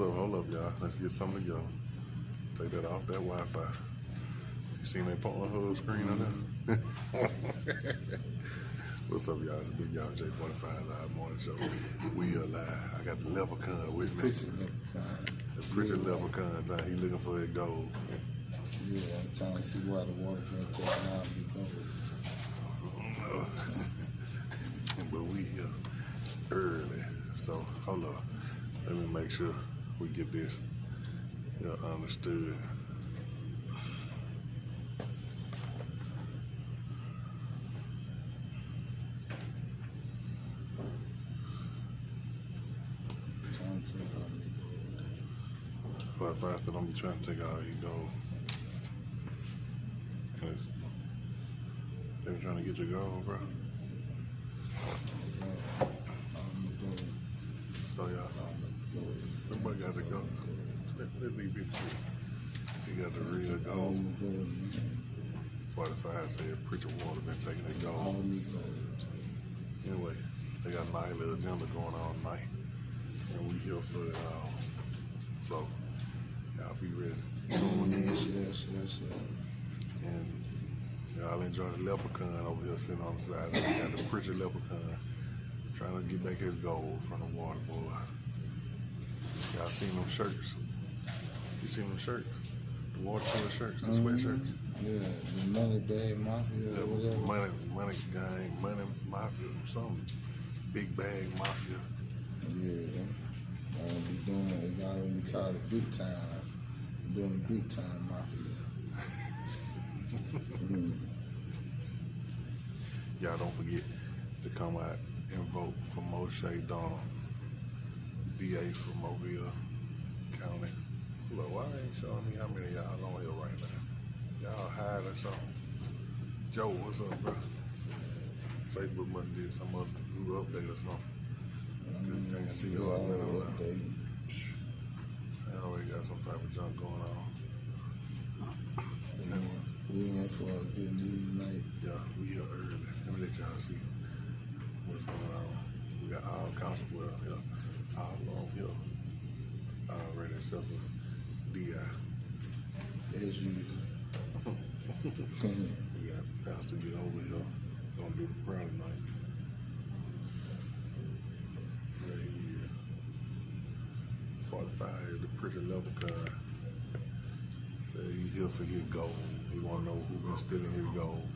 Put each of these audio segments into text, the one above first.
up? Hold up, y'all. Let's get something together. Take that off that Wi-Fi. You seen that Pornhub screen on there? What's up, y'all? It's the Big Y'all J45 Live Morning Show. We are live. I got the leprechaun with me. The PRICHARD leprechaun time. He looking for his gold. Yeah, I'm trying to see why the water been taking out me gold. I don't know. But we here early. So, hold up. Let me make sure we get this understood. Trying to take out me gold. But if I said don't be trying to take all your gold. And they were trying to get your gold, bro. So y'all, everybody got the gold. Let me be true. You got the real gold. 45 said PRICHARD water been taking their gold. Anyway, they got a nice little agenda going on tonight. And we here for it all. So, y'all be ready. Yes. And y'all enjoy the leprechaun over here sitting on the side. We got the PRICHARD leprechaun trying to get back his gold from the water boy. Y'all seen them shirts? You seen them shirts? The water cooler shirts, the sweatshirts? Yeah, the money bag mafia or whatever. Money gang, money mafia, something. Big bag mafia. Yeah. Y'all be doing it. Y'all gonna be called it big time. Doing big time mafia. Y'all don't forget to come out and vote for Moshe Donald, DA for Mobile County. Look, why ain't showing me how many of y'all on here right now? Y'all hide or something? Joe, what's up, bro? Facebook must did some other new update or something. Can't see you all that. They always got some type of junk going on. We in for a good meeting tonight. Yeah, we here early. Let me let y'all see what's going on. We got all kinds of well here, all along here, already except for DI. As usual. We got Pastor get over here, gonna do the prayer tonight. Yeah. 45 is the PRICHARD leprechaun. He here for his gold. He wanna know who been stealing his gold.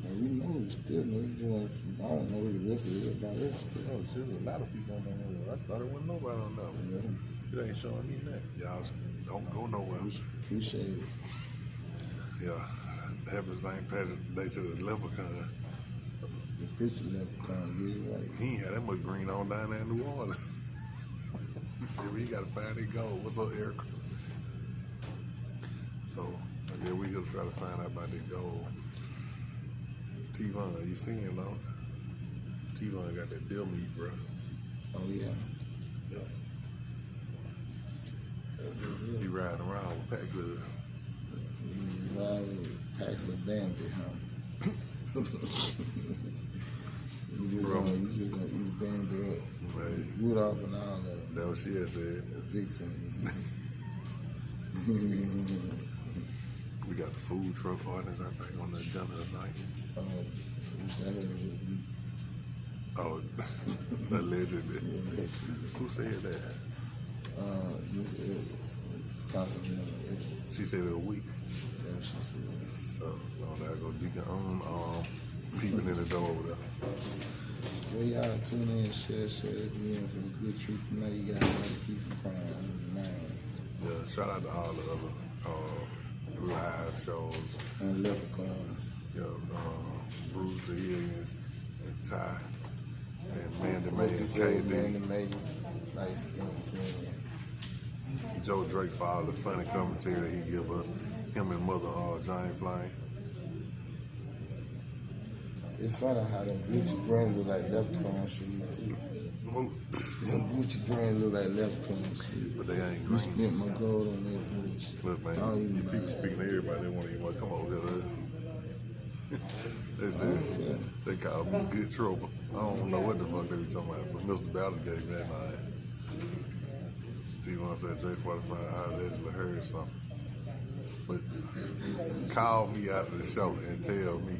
We know he's still I don't know the rest of everybody else. Oh, shit, a lot of people don't know. I thought it wasn't nobody on that one. Yeah. It ain't showing me that. Y'all don't go nowhere. Appreciate it. Yeah. Happy St. Patrick's Day to the leprechaun. The PRICHARD leprechaun, get it right. He ain't had that much green on down there in New Orleans. He said, well, you gotta find that gold. What's up, Eric? So, I guess we gonna try to find out about that gold. T-Von, you seen him, though? T-Von got that deal meat, bro. Oh, yeah. Yeah. That's what's up. He riding around with packs of it. You ride with packs of Bambi, huh? You just gonna eat Bambi up. Right. Rudolph and all of them. That's what she had said. Vixen. We got the food truck partners, I think, on the agenda tonight. Oh, allegedly. Who said that? Miss Edwards. It's Councilman Edwards. She said it a week. That's what she said. So, there go Deacon peeping in the door over there. Well, y'all tune in, share that we in for a good treat tonight. You guys gotta keep them crying. Yeah, shout out to all the other live shows. And leprechauns. Yeah, Bruce the Hillian and Ty and Mandy May and KD. Mandy May, nice friend. Joe Drake for all the funny commentary that he give us. Him and Mother Giant Flying. It's funny how them Gucci Grand look like leprechaun shoes too. Them Gucci Grand look like leprechaun shoes. But they ain't green. You spent my gold on that bullshit. Look, man, I don't even buy people it. speaking to everybody, they want to come over here. They said, they call me good trouble. I don't know what the fuck they be talking about, but Mr. Ballard gave me that line. Steve wants that J45, I allegedly heard something. But call me after the show and tell me.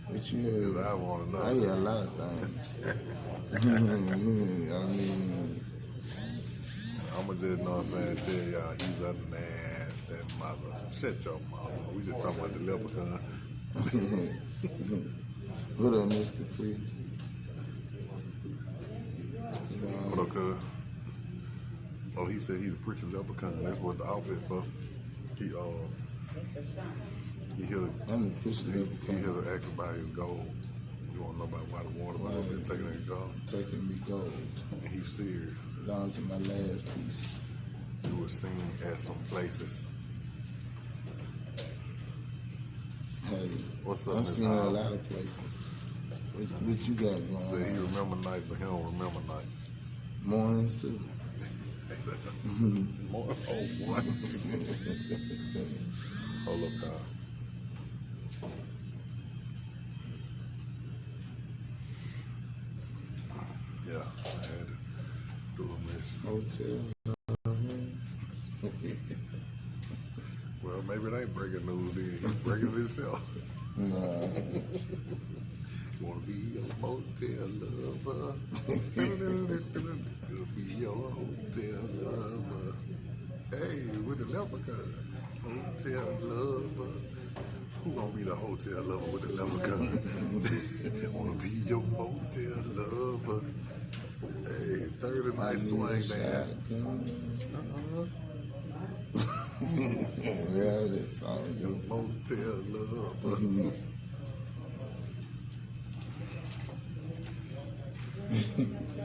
What you heard? 'Cause I want to know. I hear a lot of things. I mean, I'ma just know what I'm saying, tell y'all he's a nasty mother. Shut your mouth. We just talking about the leprechaun. what up, Miss Capri? What up, cuz? Oh, he said he's a preacher leprechaun. That's what the outfit for. He here I'm a preacher leprechaun. He here to ask about his gold. You want to know about why the water was taking his gold? Taking me gold. And he's serious. Down to my last piece. You were seen at some places. Hey, What's up, I've Miss seen Hall? a lot of places. What you got going Said he on? remember nights, but he don't remember nights. Mornings too. Oh, boy. Hold up, Kyle. Yeah, I had to do a message. Hotel. Well, maybe it ain't breaking news then. He's breaking it himself. Nah. You want to be your motel lover. You'll be your hotel lover. Hey, with the leprechaun. Hotel lover. Who gonna be the hotel lover with the leprechaun? Want to be your motel lover. Hey, 30 night swing down. Yeah, that song. Your motel lover.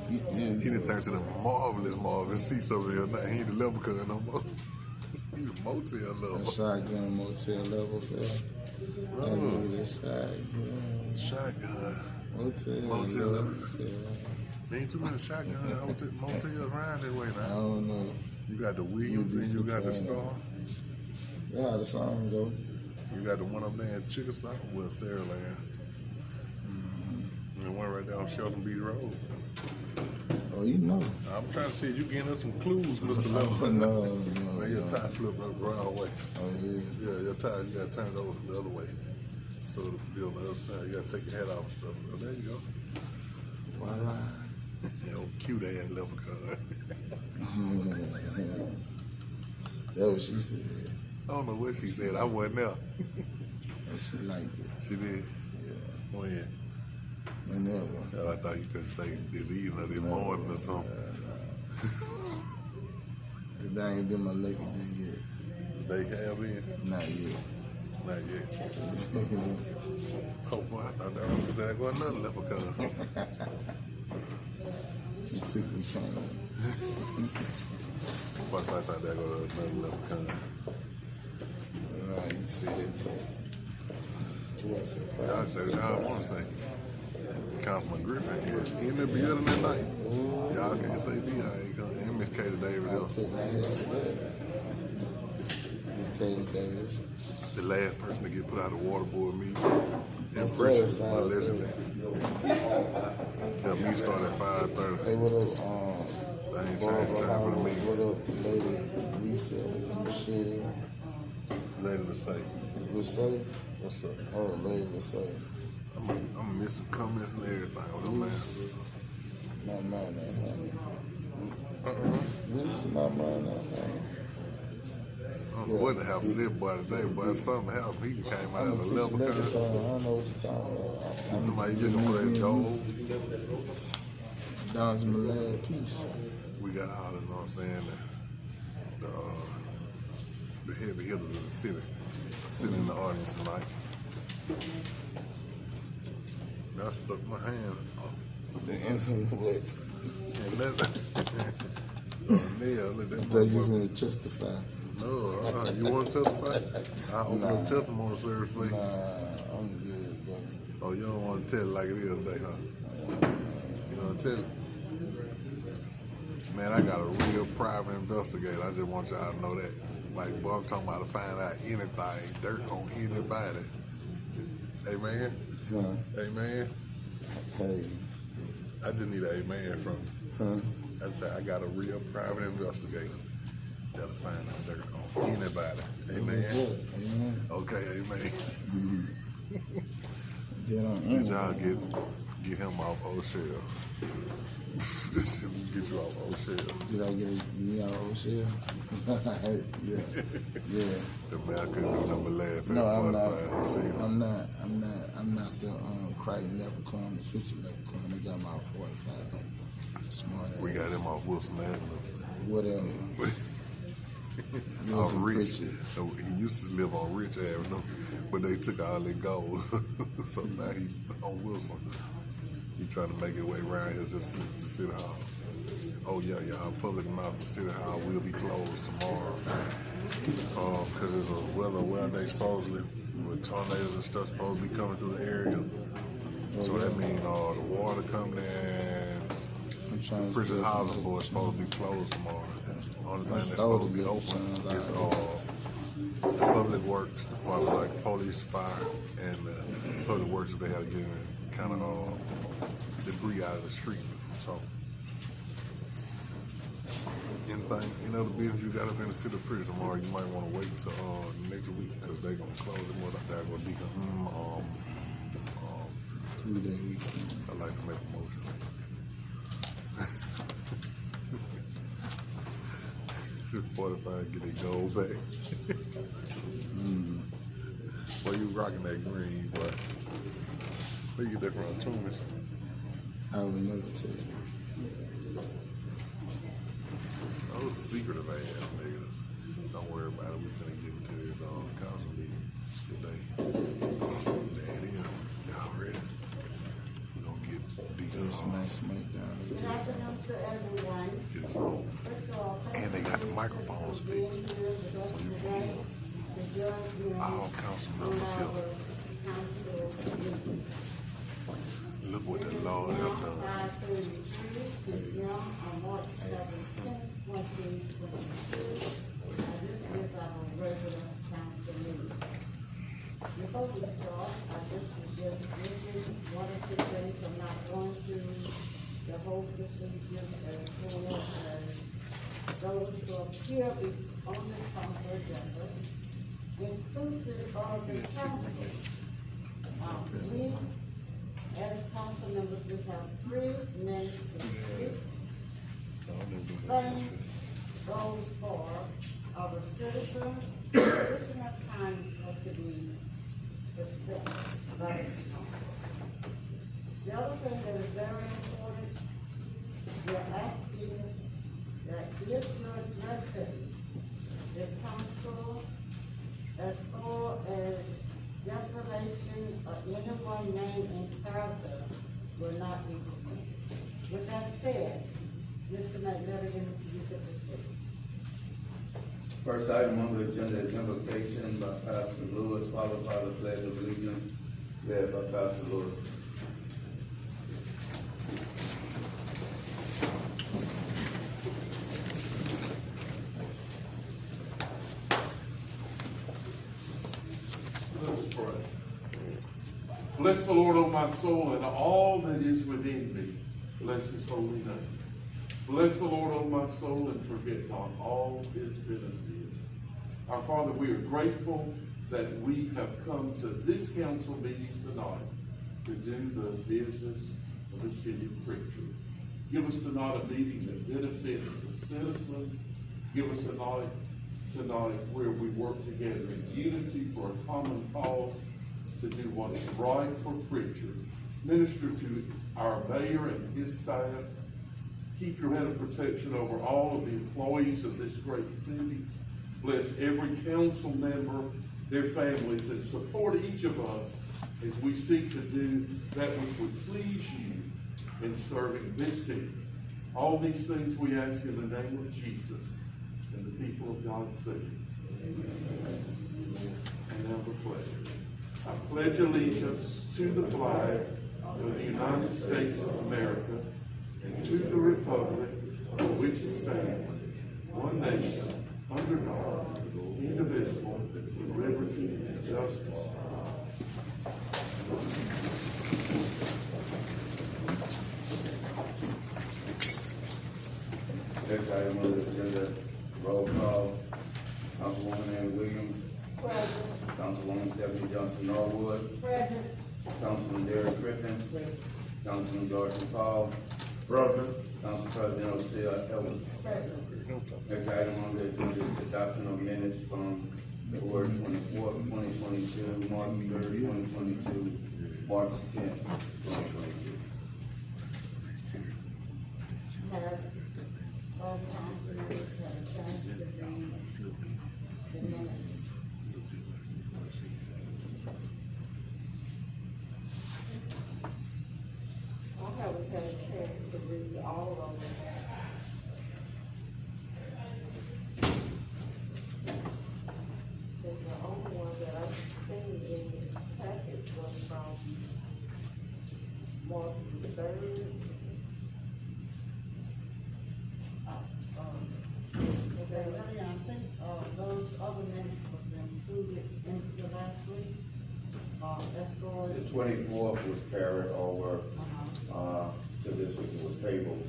He done turned to the marvelous Marvin Cease over here now. He ain't the leprechaun no more. He the motel A lover. shotgun motel level fell. I need a shotgun. Shotgun. Motel level fell. There ain't too many shotgun motels around that way I now. don't know. You got the Williams and you got the Star. Yeah, how the song go. You got the one up there in Chickasaw with Sarah Land. And the one right there on Shelton Beach Road. Oh, you know. I'm trying to see if you getting us some clues, Mr. Oh, Leprechaun. no. Man, your tie flipped up the wrong way. Oh, yeah. Yeah, your tie, you gotta turn it over the other way. So it'll be on the other side. You gotta take your hat off and stuff. Oh, there you go. Voila. Yo, cute ass leprechaun. That what she said. I don't know what she said. I wasn't there. And she liked it. She did. Yeah. When? Whenever. I thought you could say this evening or this morning or something. Today ain't been my lucky day yet. They have been? Not yet. Not yet. Oh boy, I thought that was exactly another leprechaun. It took me time. First I thought that was another leprechaun. Right, you said that. What's it? Y'all say what y'all want to say. Councilman Griffin is in the building tonight. Y'all can't say D. I ain't gonna. And Miss Katie Davis. I took my head to that. Miss Katie Davis. The last person to get put out of water board meeting. That's And preaching, 5:30. allegedly. The meeting started at 5:30. Hey, what up, They ain't changed time for the meeting. what up, lady Lisa, Michelle, Later to say, Lassay? what's up? Oh, lady Lassay. I'm missing comments and everything on them, man. My mind ain't honey. Lose my mind ain't honey. I don't know what happened to this boy today, but something happened. He came out as a I leprechaun. don't know what you're talking about. Somebody looking for that gold. Down to my last piece. We got all, you know what I'm saying, the heavy hitters of the city sitting in the audience tonight. I stuck my hand up. The instant what? And that, Neil, look, I that thought you was motherfucker. going to testify. No, you want to testify? I'll open up testimony service for you. Nah, I'm good, brother. Oh, you don't want to tell it like it is today, huh? You want to tell it? Man, I got a real private investigator. I just want y'all to know that. Like, boy, I'm talking about to find out anything, dirt on anybody. Hey, man. Huh? Hey, man. Hey. I just need an amen from you. Huh? I said I got a real private investigator. That'll find out there on anybody. Amen. That's it. Amen. Okay, amen. Get on Did y'all get him off O'Shell? This him get you off O'Shell. Did I get me out of O'Shell? Yeah. Yeah. The man couldn't do nothing but laugh at No, I'm not. 45. You see him? I'm not the Crichton leprechaun, the PRICHARD leprechaun. They got my 45. Smart ass. We got him off Wilson Avenue. Whatever. Off Wilson Rich. PRICHARD. So he used to live on Rich Avenue, but they took all their gold. So now he on Wilson. He trying to make his way around here to City Hall. Oh yeah, y'all. Public announcement: City Hall will be closed tomorrow because it's a weather day supposedly with tornadoes and stuff supposed to be coming through the area. So that means the water coming in. I'm trying to Prison steal Housing some Board is supposed to be closed tomorrow. Only thing that's stole supposed to be the open signs is out. the public works department, like police, fire, and public works. They have to get kind of debris out of the street. So anything, the business you got up in the city of prison tomorrow, you might want to wait till next week because they're gonna close it more. They're gonna be 3-day weekend. I'd like to make a motion. 45, get their gold back. Boy, you rocking that green, boy. Where you get that from? Tunis? I would never tell you. Oh, secretive ass nigga. Don't worry about it. We finna get into this council meeting today. There it is. Y'all ready? We gonna get deep in There's some nice smackdown. Good afternoon to everyone. Get this on. First of all, And they got the microphones fixed. So you can hear all council members here. Look what the Lord have done. Before we start, I just wanted to say I'm not going to the whole procedure as full as those who appear on the council agenda, inclusive of the council. We, as council members, we have 3 minutes to speak. Same goes for our citizens. Additional time has to be spent by the council. The other thing that is very important, we're asking that if you're addressing the council as far as defamation or anyone named in character will not be permitted. With that said, Mr. McMillan, you can proceed. First item on the agenda is invocation by Pastor Lewis, followed by the pledge of allegiance, led by Pastor Lewis. Let's pray. Bless the Lord, O my soul, and all that is within me. Bless his holy name. Bless the Lord, O my soul, and forget not all his benefits. Our Father, we are grateful that we have come to this council meeting tonight to do the business of the city of Pritchard. Give us tonight a meeting that benefits the citizens. Give us a night tonight where we work together in unity for a common cause to do what is right for Pritchard. Minister to our mayor and his staff. Keep your hand of protection over all of the employees of this great city. Bless every council member, their families, and support each of us as we seek to do that which would please you in serving this city. All these things we ask in the name of Jesus and the people of God say. Amen. And now the pledge. I pledge allegiance to the flag of the United States of America and to the republic for which it stands, one nation, under God, indivisible, with liberty and justice. Next item on the agenda Roll call. Councilwoman Annie Williams. Present. Councilwoman Stephanie Johnson Norwood. Present. Councilman Derek Griffin. Councilman George McCall. Present. Council President Osea Edwards. Present. Next item on the agenda is the adoption of minutes from February 24th, 2022, March 3rd, 2022, March 10th, 2022. Have all council members had a chance to read the minutes? I haven't had a chance to read all of them. The only one that I've seen in the package was from March the 3rd. Really, I think, those other minutes was included into the last week. That's going. The 24th was carried over, Uh-huh. to this week. It was tabled,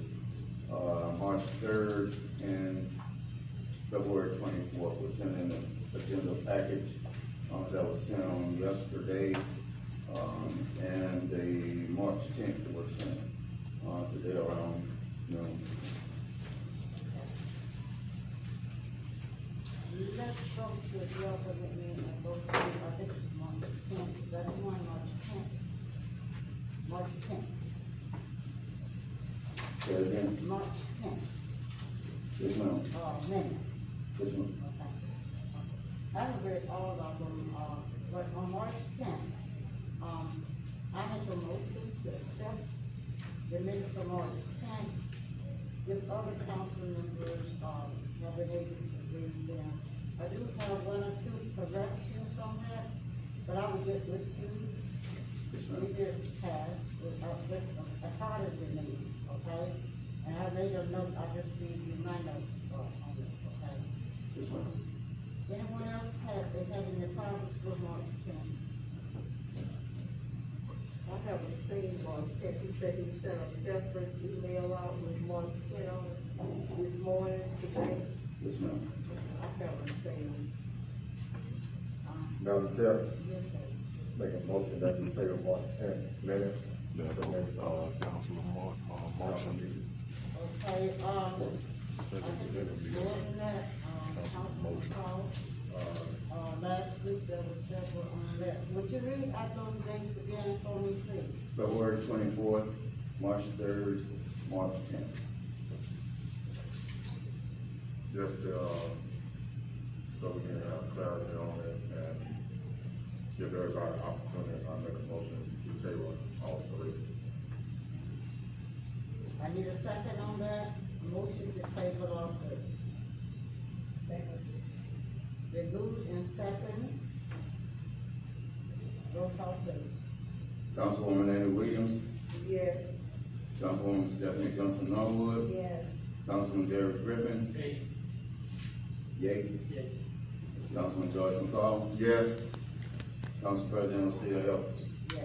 March 3rd and February 24th was sent in the agenda package, that was sent on yesterday. And the March 10th was sent, today around noon. Let's go to the other meeting and go to, I think it's March 10th, that's one March 10th. March 10th, Say it again. March 10th, Yes, ma'am. minute. Yes, ma'am. Okay. I haven't read all of them, but on March 10th, I make a motion to accept the minutes for March 10th. If other council members, have been able to read them. I do have one or two corrections on that, but I will get with you. Yes, We ma'am. did pass with a harder than me, okay? And I made a note, I just read you my notes, on it, okay? Yes, ma'am. Anyone else they had any problems with March 10th? I haven't seen March 10th. He said he sent a separate email out with March 10th on it this morning, today. Yes, ma'am. I haven't seen. Madam Chair, Yes, sir. make a motion that we take a March 10th minutes. That, for next, Councilor motion. Okay, I think it was more than that, council call. Last week there was several on that. Would you read out those dates again for me, please? February 24th, March 3rd, March 10th. Just, so we can have clarity on it and give everybody an opportunity, I make a motion to table all three. I need a second on that, motion to table all three. Been moved and second. Roll call please. Councilwoman Annie Williams. Yes, Councilwoman Stephanie Johnson Norwood. yes. Councilman Derek Griffin. Yay. Councilman George McCall. Yes. Council President Osea Edwards. Yes.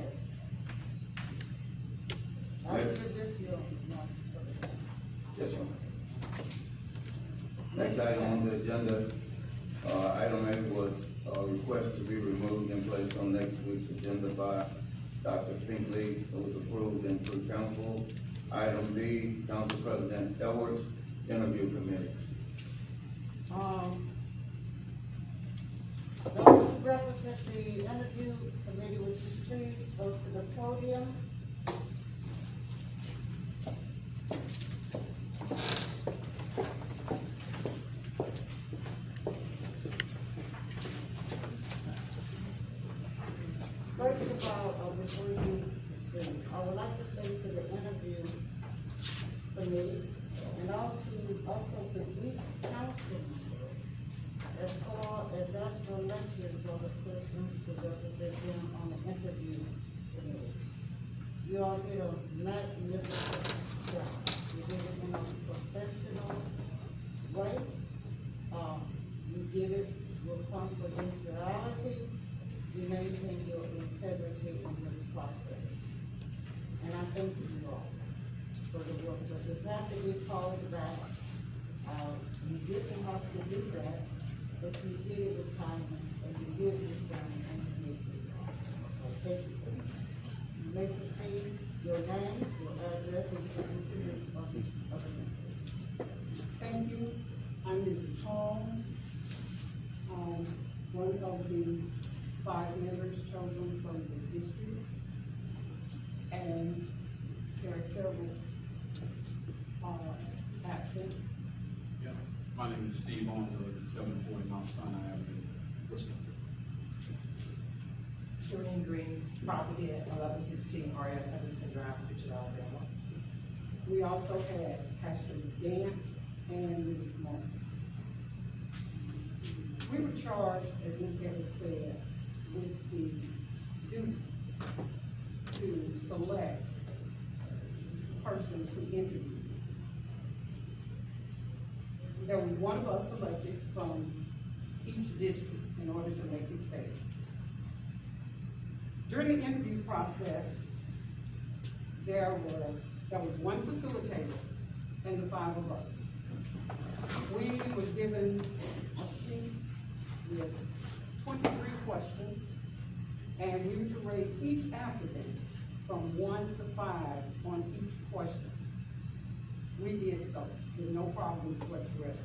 I Yes. agree with you on that. Yes, ma'am. Next item on the agenda, item A was a request to be removed and placed on next week's agenda by Dr. Finkley. It was approved in through council. Item B, Council President Edwards, interview committee. Those who represent the interview committee, would you please go to the podium? First of all, before you proceed, I would like to say to the interview committee and also to each council member, as far as that's the elections for the persons to represent them on the interview committee. You all did a magnificent job. You did it in a professional way. You did it with confidentiality. You maintain your integrity in the process. And I thank you all for the work, but you have to be called back. You didn't have to do that, but you did it with kindness, and you did this thing, and you did it. So thank you. You may proceed, your name, your address, and your introduction of the meeting. Thank you. I'm Mrs. Hall. One of the 5 members chosen from the district. And there are several absent. Yeah, my name is Steve Owens, I live at 740 Mount Sinai Avenue, Bristol. Serene Green, property at 1116 R.F. Henderson Drive, Pritchard, Alabama. We also had Pastor Gant and Mrs. Martin. We were charged, as Ms. Evans said, with the duty to select persons who interviewed. There was one of us selected from each district in order to make it fair. During the interview process, there was one facilitator and the 5 of us. We were given a sheet with 23 questions, and we were to rate each applicant from 1 to 5 on each question. We did so with no problems whatsoever.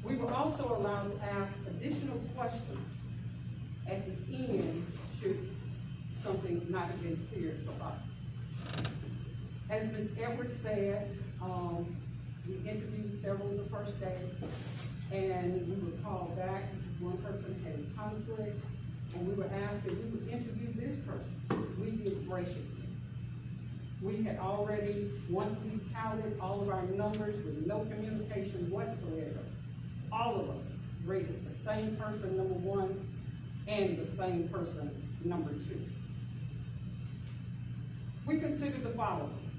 We were also allowed to ask additional questions at the end should something not have been clear for us. As Ms. Edwards said, we interviewed several the first day, and we were called back because one person had a conflict, and we were asked if we would interview this person. We did graciously. We had already, once we tallied all of our numbers with no communication whatsoever, all of us rated the same person, number 1, and the same person, number 2. We consider the following: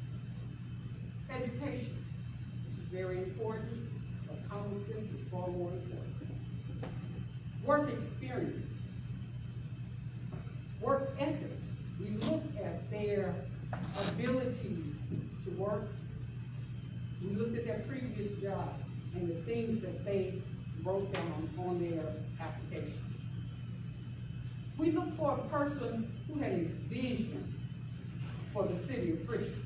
education, which is very important, but common sense is far more important. Work experience, work ethics. We look at their abilities to work. We looked at their previous job and the things that they wrote down on their applications. We looked for a person who had a vision for the city of Pritchard.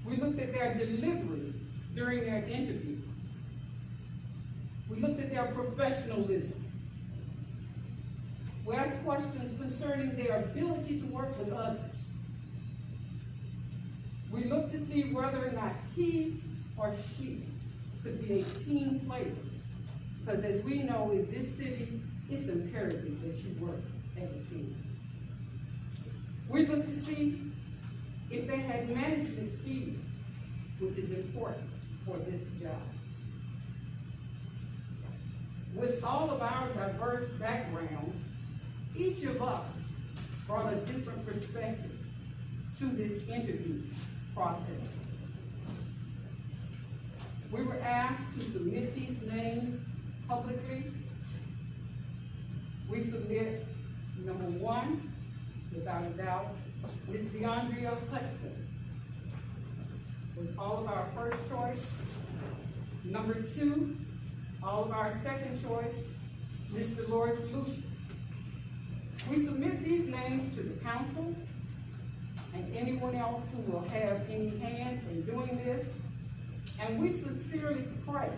We looked at their delivery during their interview. We looked at their professionalism. We asked questions concerning their ability to work with others. We looked to see whether or not he or she could be a team player. Because as we know, in this city, it's imperative that you work as a team. We looked to see if they had management skills, which is important for this job. With all of our diverse backgrounds, each of us brought a different perspective to this interview process. We were asked to submit these names publicly. We submit number 1, without a doubt, Ms. DeAndrea Hudson was all of our first choice. Number 2, all of our second choice, Ms. Dolores Lucius. We submit these names to the council and anyone else who will have any hand in doing this. And we sincerely pray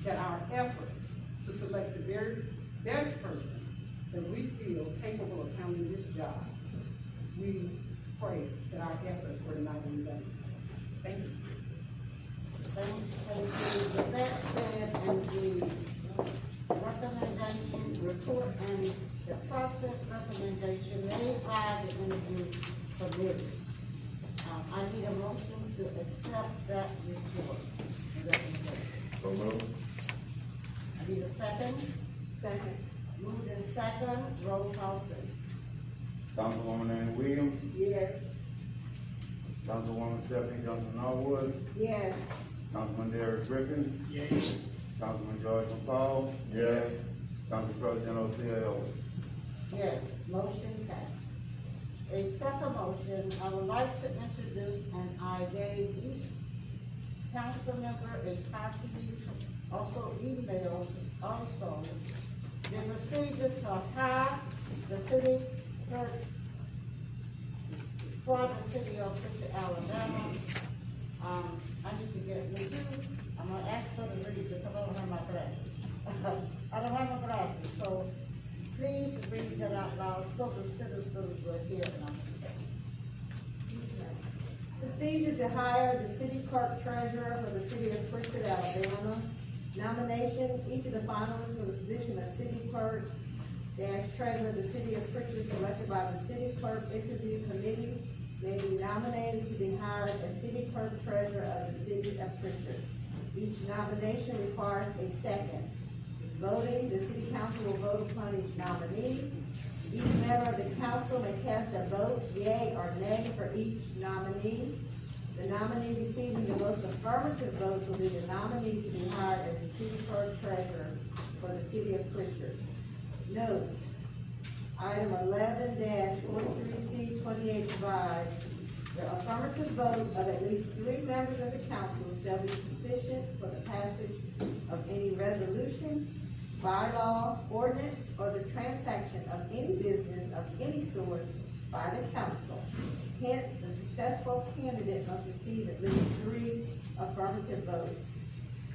that our efforts to select the very best person that we feel capable of handling this job, we pray that our efforts were not in vain. Thank you. Thank you. With that said, and the recommendation, report, and the process recommendation made by the interview committee, I need a motion to accept that report. So moved. I need a second. Second. Moved in second, roll call please. Councilwoman Annie Williams, Yes. Councilwoman Stephanie Johnson Norwood, Yes. Councilman Derek Griffin, Yes. Councilman George McCall, Yes. Council President Oseo. Yes, motion passed. A second motion, I would like to introduce, and I gave each council member a copy, also emailed, also, the procedure to hire the city clerk for the city of Pritchard, Alabama. I need to get it with you. I'm gonna ask her to read it because I don't have my glasses. I don't have my glasses, so please read that out loud so the citizens will hear and understand. Procedure to hire the city clerk treasurer for the city of Pritchard, Alabama. Nomination, each of the finalists for the position of city clerk treasurer of the city of Pritchard selected by the city clerk interview committee may be nominated to be hired as city clerk treasurer of the city of Pritchard. Each nomination requires a second. Voting, the city council will vote upon each nominee. Each member of the council may cast a vote, yea or nay, for each nominee. The nominee receiving the most affirmative votes will be the nominee to be hired as the city clerk treasurer for the city of Pritchard. Note, item 11-43C 28 provides the affirmative vote of at least 3 members of the council shall be sufficient for the passage of any resolution, bylaw, ordinance, or the transaction of any business of any sort by the council. Hence, the successful candidate must receive at least 3 affirmative votes.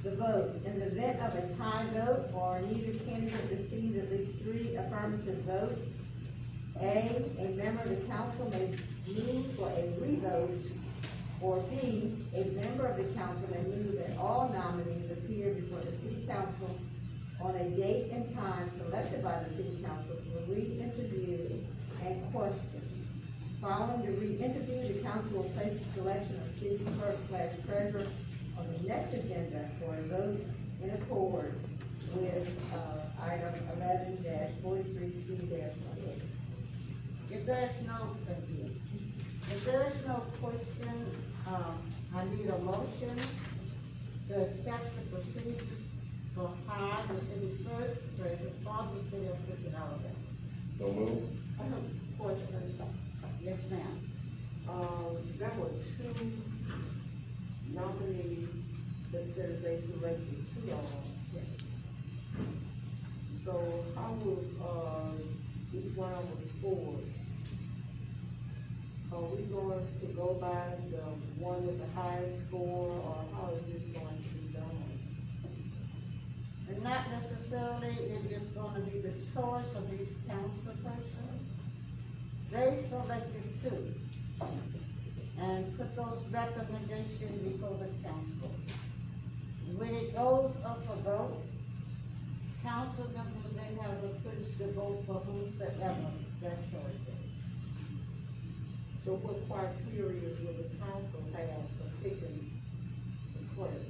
The vote, in the event of a tie vote or neither candidate receives at least 3 affirmative votes, A member of the council may move for a revote, or B, a member of the council may move that all nominees appear before the city council on a date and time selected by the city council for re-interview and questions. Following the re-interview, the council will place the selection of city clerk/treasurer on the next agenda for a vote in accord with, item 11-43C-28. If there's no, thank you. If there's no question, I need a motion to accept the procedures for hire the city clerk treasurer for the city of Pritchard, Alabama. So move. I have a question. Yes, ma'am. There were 2 nominees that said they selected 2 of them. So how would, each one of us score? Are we going to go by the one with the highest score, or how is this going to be done? And not necessarily it is gonna be the choice of these council persons. They selected 2 and put those recommendations before the council. When it goes up for vote, council members then have the privilege to vote for whomsoever their choice is. So what criteria will the council have for picking the clerk?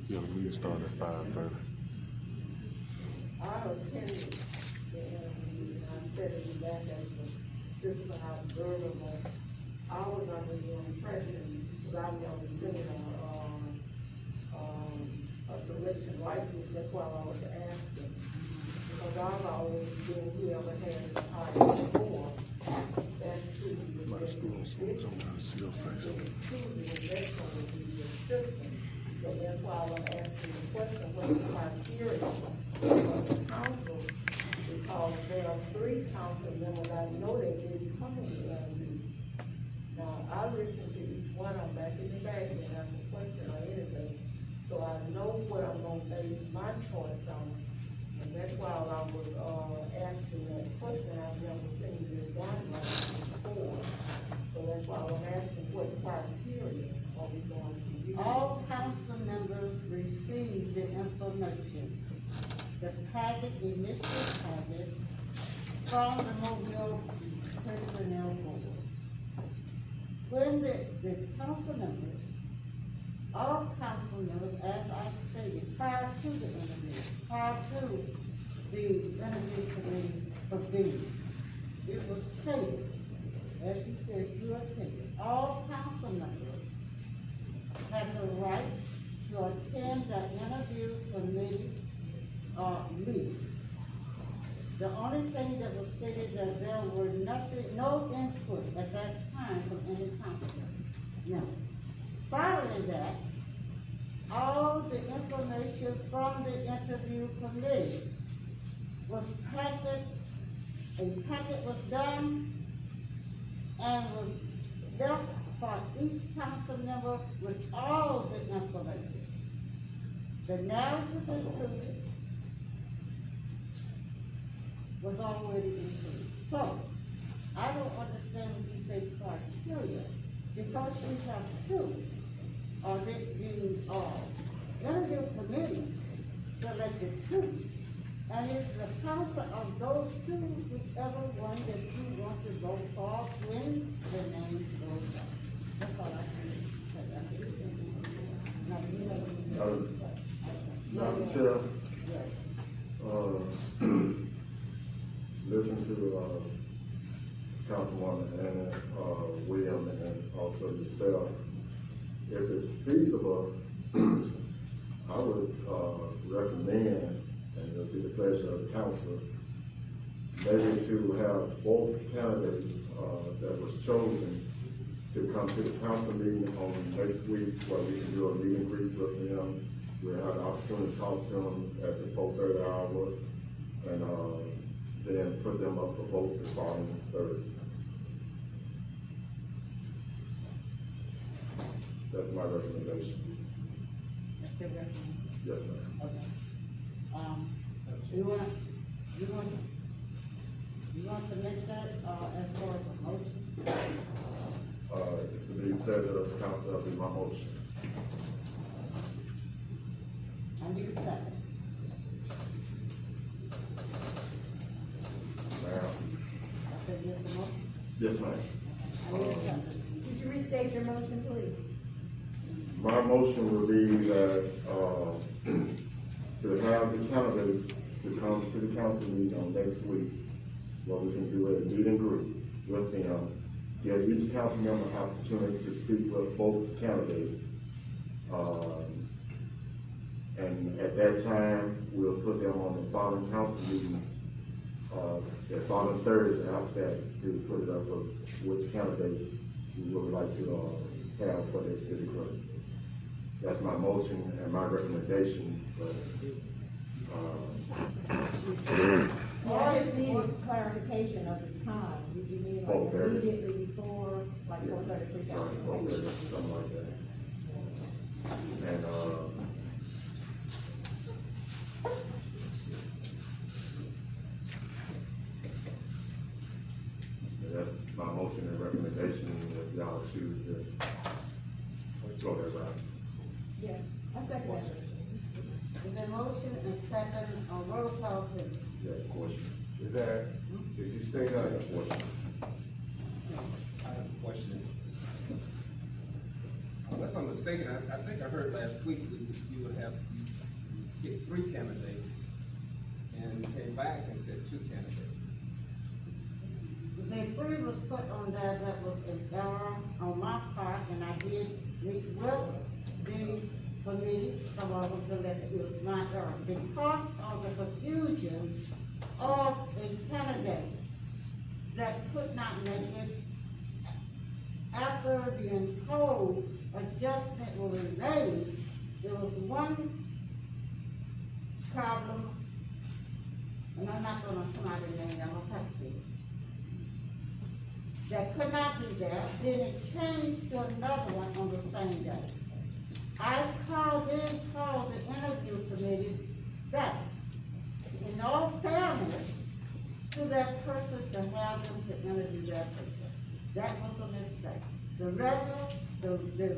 Yeah, the meeting started at 5:30. I attended the interview, and I said it back as the citizen observable. I was under the impression, because I've never seen a selection like this, that's why I was asking. Because I've always been whoever has the highest score, that's who you My would school, so I'm trying to see your face. choosing, and that's going to be your system. So that's why I'm asking the question, what is the criteria of the council? Because there are 3 council members, I know they didn't come in the interview. Now, I listened to each one, I'm back in the back, and ask a question or anything. So I know what I'm gonna base my choice on. And that's why I was, asking that question, I've never seen this done like this before. So that's why I'm asking what criteria are we going to use? All council members receive the information, the packet, initial packet, from the Mobile Personnel Board. When the council members, all council members, as I stated, prior to the interview, prior to the interview committee for B, it was stated, as he says, you attended, all council members had the right to attend the interview committee, meeting. The only thing that was stated that there were no input at that time from any council. Now, following that, all the information from the interview committee was packet, a packet was done and was left for each council member with all the information. The narrative included was already included. So, I don't understand when you say criteria, because we have two, or the interview committee selected two, and it's the council of those two, whichever one that you want to vote for, when the name goes up. That's all I can say. Now, you know, Madam Chair, yes. listen to, Councilwoman Anna, William, and also yourself. If it's feasible, I would, recommend, and it'll be the pleasure of the council, maybe to have both candidates, that was chosen to come to the council meeting on next week, where we can do a meet and greet with them. We'll have the opportunity to talk to them at the 4:30 hour, and, then put them up for vote the following Thursday. That's my recommendation. That's your recommendation. Yes, ma'am. Okay. You want to make that, as far as a motion? If to be the pleasure of the council, that'll be my motion. I need a second. Ma'am. I said yes, a motion? Yes, ma'am. I need a second. Could you restate your motion, please? My motion would be that, to have the candidates to come to the council meeting on next week, where we can do a meet and greet with them, give each council member an opportunity to speak with both candidates. And at that time, we'll put them on the following council meeting, the following Thursday after that, to put it up for which candidate we would like to, have for their city clerk. That's my motion and my recommendation, but, I just needed clarification of the time. Did you mean like 4:30. immediately before, like 4:30, something like that. And, that's my motion and recommendation, if y'all choose to go that route. Yeah, I second that. Is there a motion and second on roll call, please? Yeah, question. Is that, did you state Yeah, that? question. I have a question. Unless I'm mistaken, I think I heard last week you would have, you get 3 candidates, and came back and said 2 candidates. The 3 was put on there, that was an error on my part, and I did meet with the committee, some of them selected, it was my error. Because of the confusion of a candidate that could not make it, after being told adjustment will be made, there was one problem, and I'm not gonna come out of the name, I'm gonna have to. That could not be there, then it changed to another one on the same day. I called the interview committee back, in all fairness, to that person to have them to interview that person. That was a mistake. The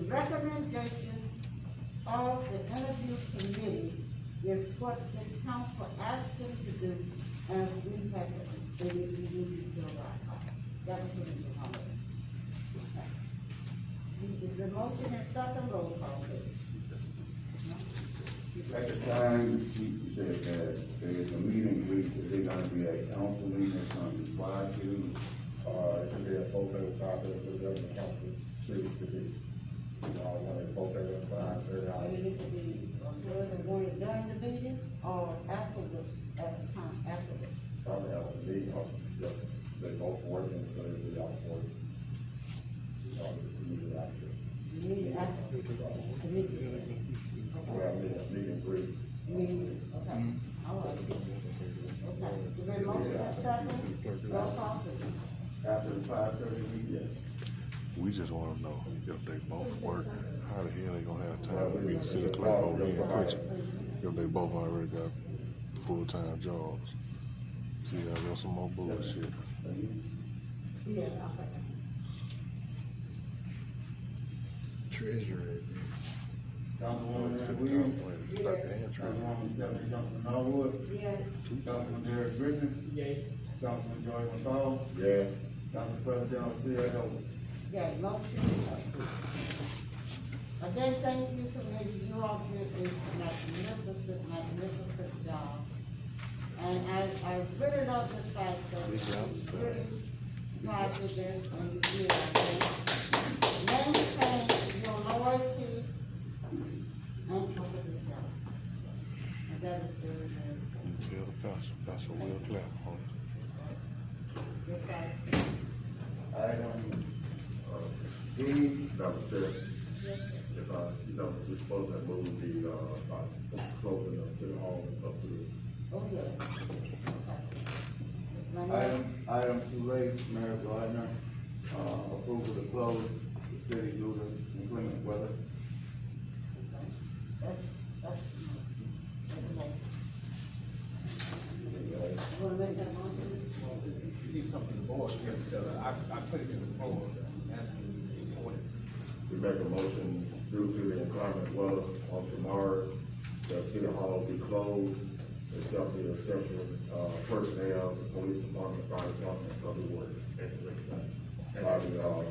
recommendation of the interview committee is what the council asked them to do, and we had to, they need to do right. That was what it was. Is the motion and second roll call, please? At the time, you said that there is a meet and greet, is it gonna be a council meeting that's gonna be prior to? It can be a open topic, whatever the council chooses to do. want to vote at 5:30. Or you need to be, early when you're done the meeting, or afterwards, at the time, afterwards. Probably have a meeting, they both working, so they'll be out for it. Meeting after. You need it after, immediately. We have meeting brief. Meeting, okay, all right. Okay, you been motion and second, roll call, please. After the 5:30 meeting, We just wanna know if they both work, how the hell they gonna have time to be the city clerk over here in Pritchard? If they both already got full-time jobs. See, that was some more bullshit. Yeah, okay. Treasurer. Councilwoman City Williams, council, and treasurer. Councilwoman Stephanie Johnson Norwood, Yes. Councilman Derek Griffin, Yay. Councilman George McCall, Yes. Council President Ozzie Ellis. Yeah, motion approved. Again, thank you, committee, you all did a magnificent job. And I really love the fact that Good job, you sir. really tried to this and you did, okay? Maintain your loyalty and cover yourself. And that is very, very important. Tell the pastor will clap on it. Good guy. Item D, Madam Chair, Yes, sir. if we're supposed to move the, closing of City Hall up to the. Oh, yes. Okay. Ms. Manuel? item 2A, Mayor Gardner, approval to close the city due to inclement weather. That's, you wanna make that motion? You need to come to the board here, because I put it to the floor, asking you to support it. We make a motion due to the inclement weather on tomorrow, that City Hall be closed, except the essential, personnel, the police department, fire department, public works. By the,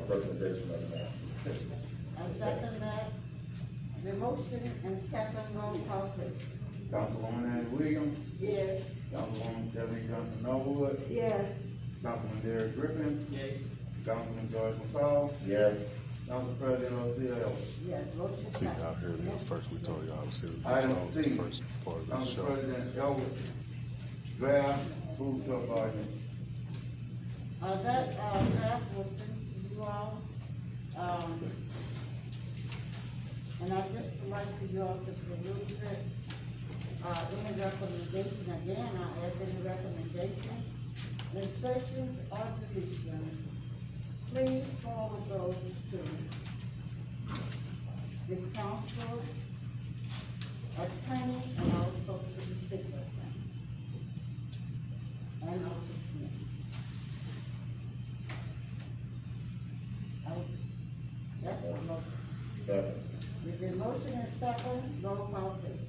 recommendation of the mayor. I second that. The motion and second roll call, please. Councilwoman Annie Williams, Yes. Councilwoman Stephanie Johnson Norwood, Yes. Councilman Derek Griffin, Yay. Councilman George McCall, Yes. Council President Ozzie Ellis. Yes, motion See, passed. I heard it first, we told y'all to see Item the C, first part of the Council show. President Elwood, draft food truck ordinance. That, draft was sent to you all, and I just would like for you all to peruse it. Any recommendation, again, I add any recommendation, insertions or deletions, please forward those to the council, attorney, and also to the city attorney. And also to me. That's a motion. Second. With the motion and second, roll call please.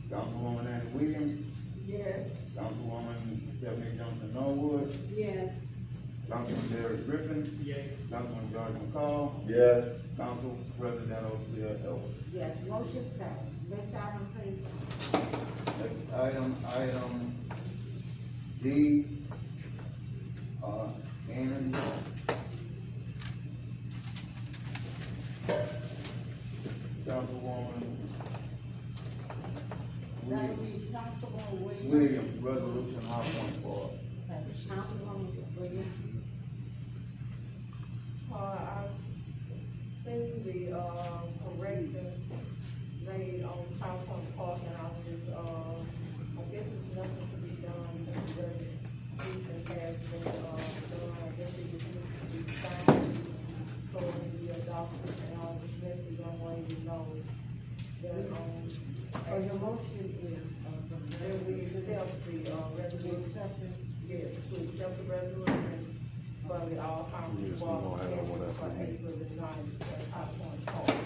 Councilwoman Annie Williams, Yes. Councilwoman Stephanie Johnson Norwood, Yes. Councilman Derek Griffin, Yay. Councilman George McCall, Yes. Council President Ozzie Ellis. Yes, motion passed. Next item, please. Next item D, and Councilwoman That would be Councilwoman Williams. Williams, resolution High Point Board. Okay, Councilwoman Williams. I've seen the, correction made on South Point Park, and I was just, I guess it's nothing to be done, the resolution has been, done, I guess it just needs to be signed, so it can be adopted, and I'll just let the young lady know that, Or your motion is, that we accept the, resolution, yes, to accept the resolution, but we all come to. Yes, we gonna have one after the meeting. April the 9th, at South Point Park.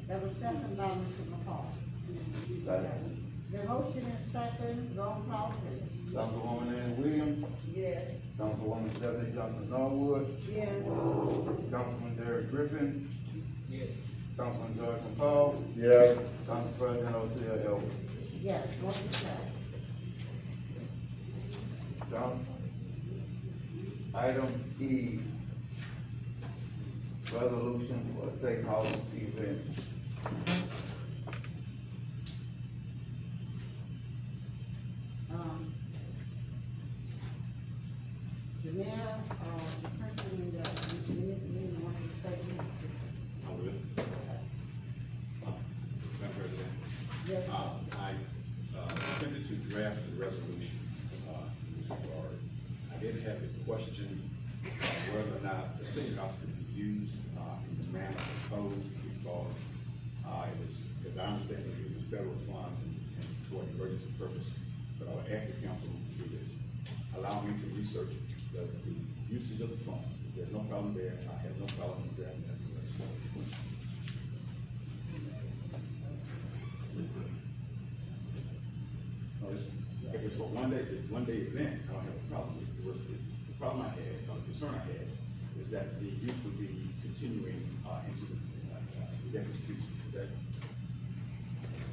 That was second by Mr. McCall. Second. The motion is second, roll call please. Councilwoman Annie Williams, Yes. Councilwoman Stephanie Johnson Norwood, Yes. Councilman Derek Griffin, Yes. Councilman George McCall, Yes. Council President Ozzie Ellis. Yes, motion passed. Item E, resolution for safe house events. The mayor, the person that you want to say, I will. Madam President, yes, I attempted to draft the resolution, in this regard. I did have a question whether or not the safe house could be used, in the manner proposed, because, it was, as I understand it, using federal funds and for an emergency purpose. But I would ask the council to do this. Allow me to research the usage of the funds. If there's no problem there, I have no problem with drafting that resolution. No, if it's for one day event, I don't have a problem. It was the problem I had, or the concern I had, is that the use would be continuing into the indefinite future. Is that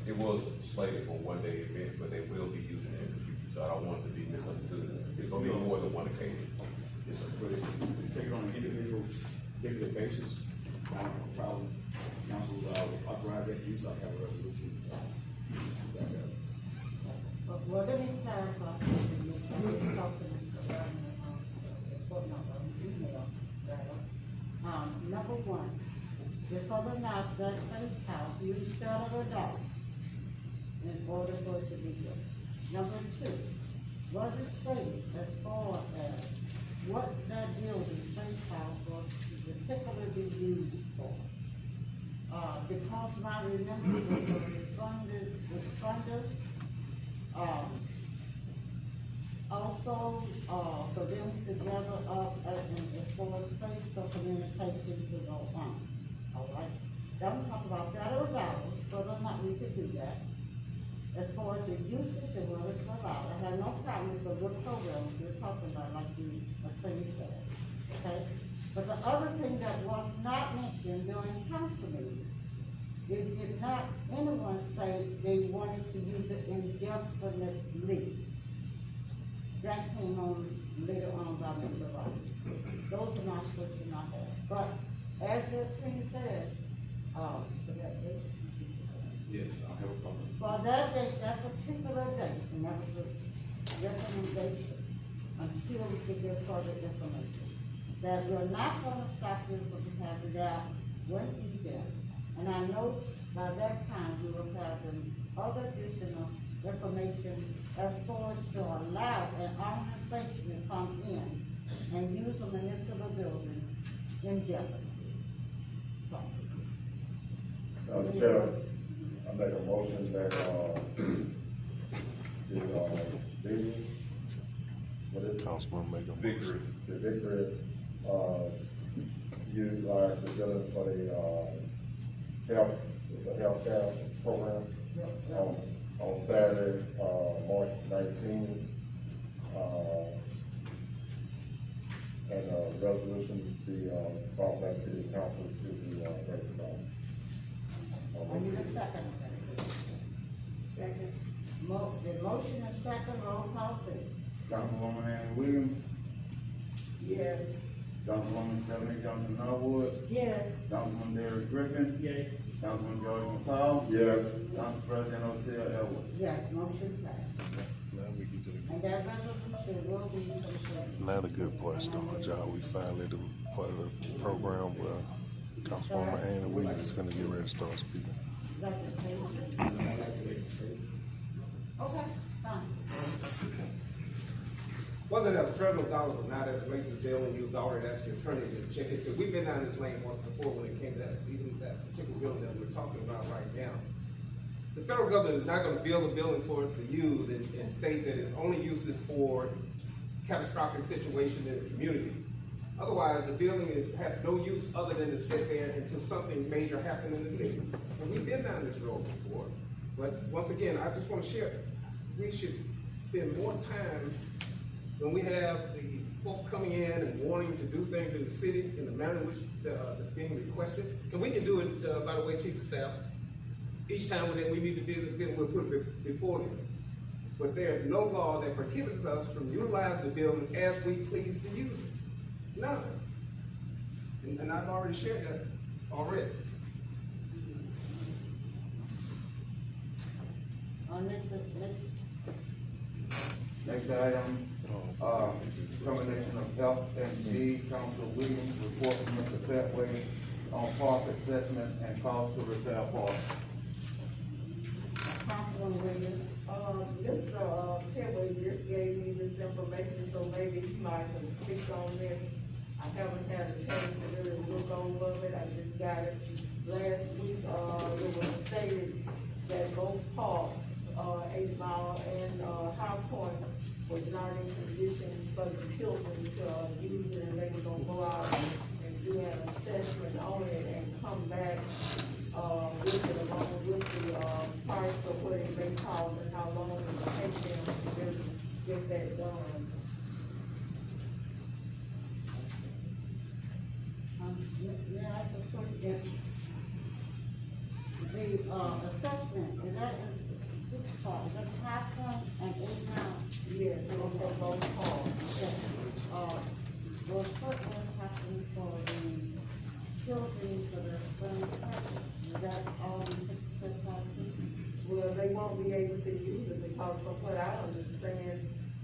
It was slated for one day event, but they will be using it in the future, so I don't want it to be misunderstood. It's gonna be more than one occasion. yes, sir. But if you take it on an individual, day-to-day basis, I don't have a problem. Council authorize that use, I have a resolution. well, let me clarify something. I was talking about, email, rather. Number one, is whether or not that safe house used federal dollars in order for it to be built. Number two, was it stated as far as what that building, safe house, was particularly used for? Because my remembrance was the funders, also, for them to gather up and as far as safe, so communication could go on. All right, then we talk about federal dollars, whether or not we could do that. As far as the usage and whether it's allowed, I have no problem, it's a good program we're talking about, like the attorney said, okay? But the other thing that was not mentioned during council meeting, did not anyone say they wanted to use it indefinitely. That came on later on by Mr. Rogers. Those are not questions I have. But as the attorney said, for that date, Yes, I don't have a problem. for that date, that particular date, and that was the recommendation, until we can get further information, that we're not gonna stop this from having that one event. And I know by that time, we will have the other additional information as far as to allow an organization to come in and use a municipal building indefinitely. So, Madam Chair, I make a motion that, what is it? Councilman make a Victory. The Victory, utilize the building for the, health, it's a health care program. On Saturday, March 19, and a resolution be, brought back to the council to be, ratified. I need a second on that. Second. The motion is second, roll call please. Councilwoman Annie Williams, Yes. Councilwoman Stephanie Johnson Norwood, Yes. Councilman Derek Griffin, Yay. Councilman George McCall, Yes. Council President Osea Edwards. Yes, motion passed. Now we get to And that resolution will be considered. now the good part starts, y'all. We finally the part of the program where Councilwoman Annie Williams is finna get ready to start speaking. Like the table. Okay, fine. Whether that's federal dollars or not, as relates to building, you've already asked your attorney to check into. We've been down this lane once before when it came to that, even that particular building that we're talking about right now. The federal government is not gonna build a building for us to use and state that its only use is for catastrophic situation in the community. Otherwise, the building has no use other than to sit there until something major happens in the city. And we've been down this road before. But once again, I just wanna share, we should spend more time when we have the folks coming in and wanting to do things in the city in the manner in which that's being requested. And we can do it, by the way, Chief of Staff, each time that we need to do it, we'll put it before them. But there is no law that prohibits us from utilizing the building as we please to use it. None. And I've already shared that already. Next item, termination of F&D, Council Williams, report from Mr. Petway on park assessment and cost to repair park. Councilman Williams. Mr. Petway just gave me this information, so maybe he might have speak on this. I haven't had a chance to really look over it, I just got it last week. It was stated that both parks, 8 Mile and, High Point, was not in condition for the children to use it, and they were gonna go out and do an assessment on it and come back, with it along with the, price of what it may cost and how long it will take them to really get that done. May I ask a question? The, assessment, is that in which part, is that High Point and 8 Mile? Yes, it will take both parks. Yes. Will what will happen for the children for the spring practice? Is that all in the property? Well, they won't be able to use it because from what I understand,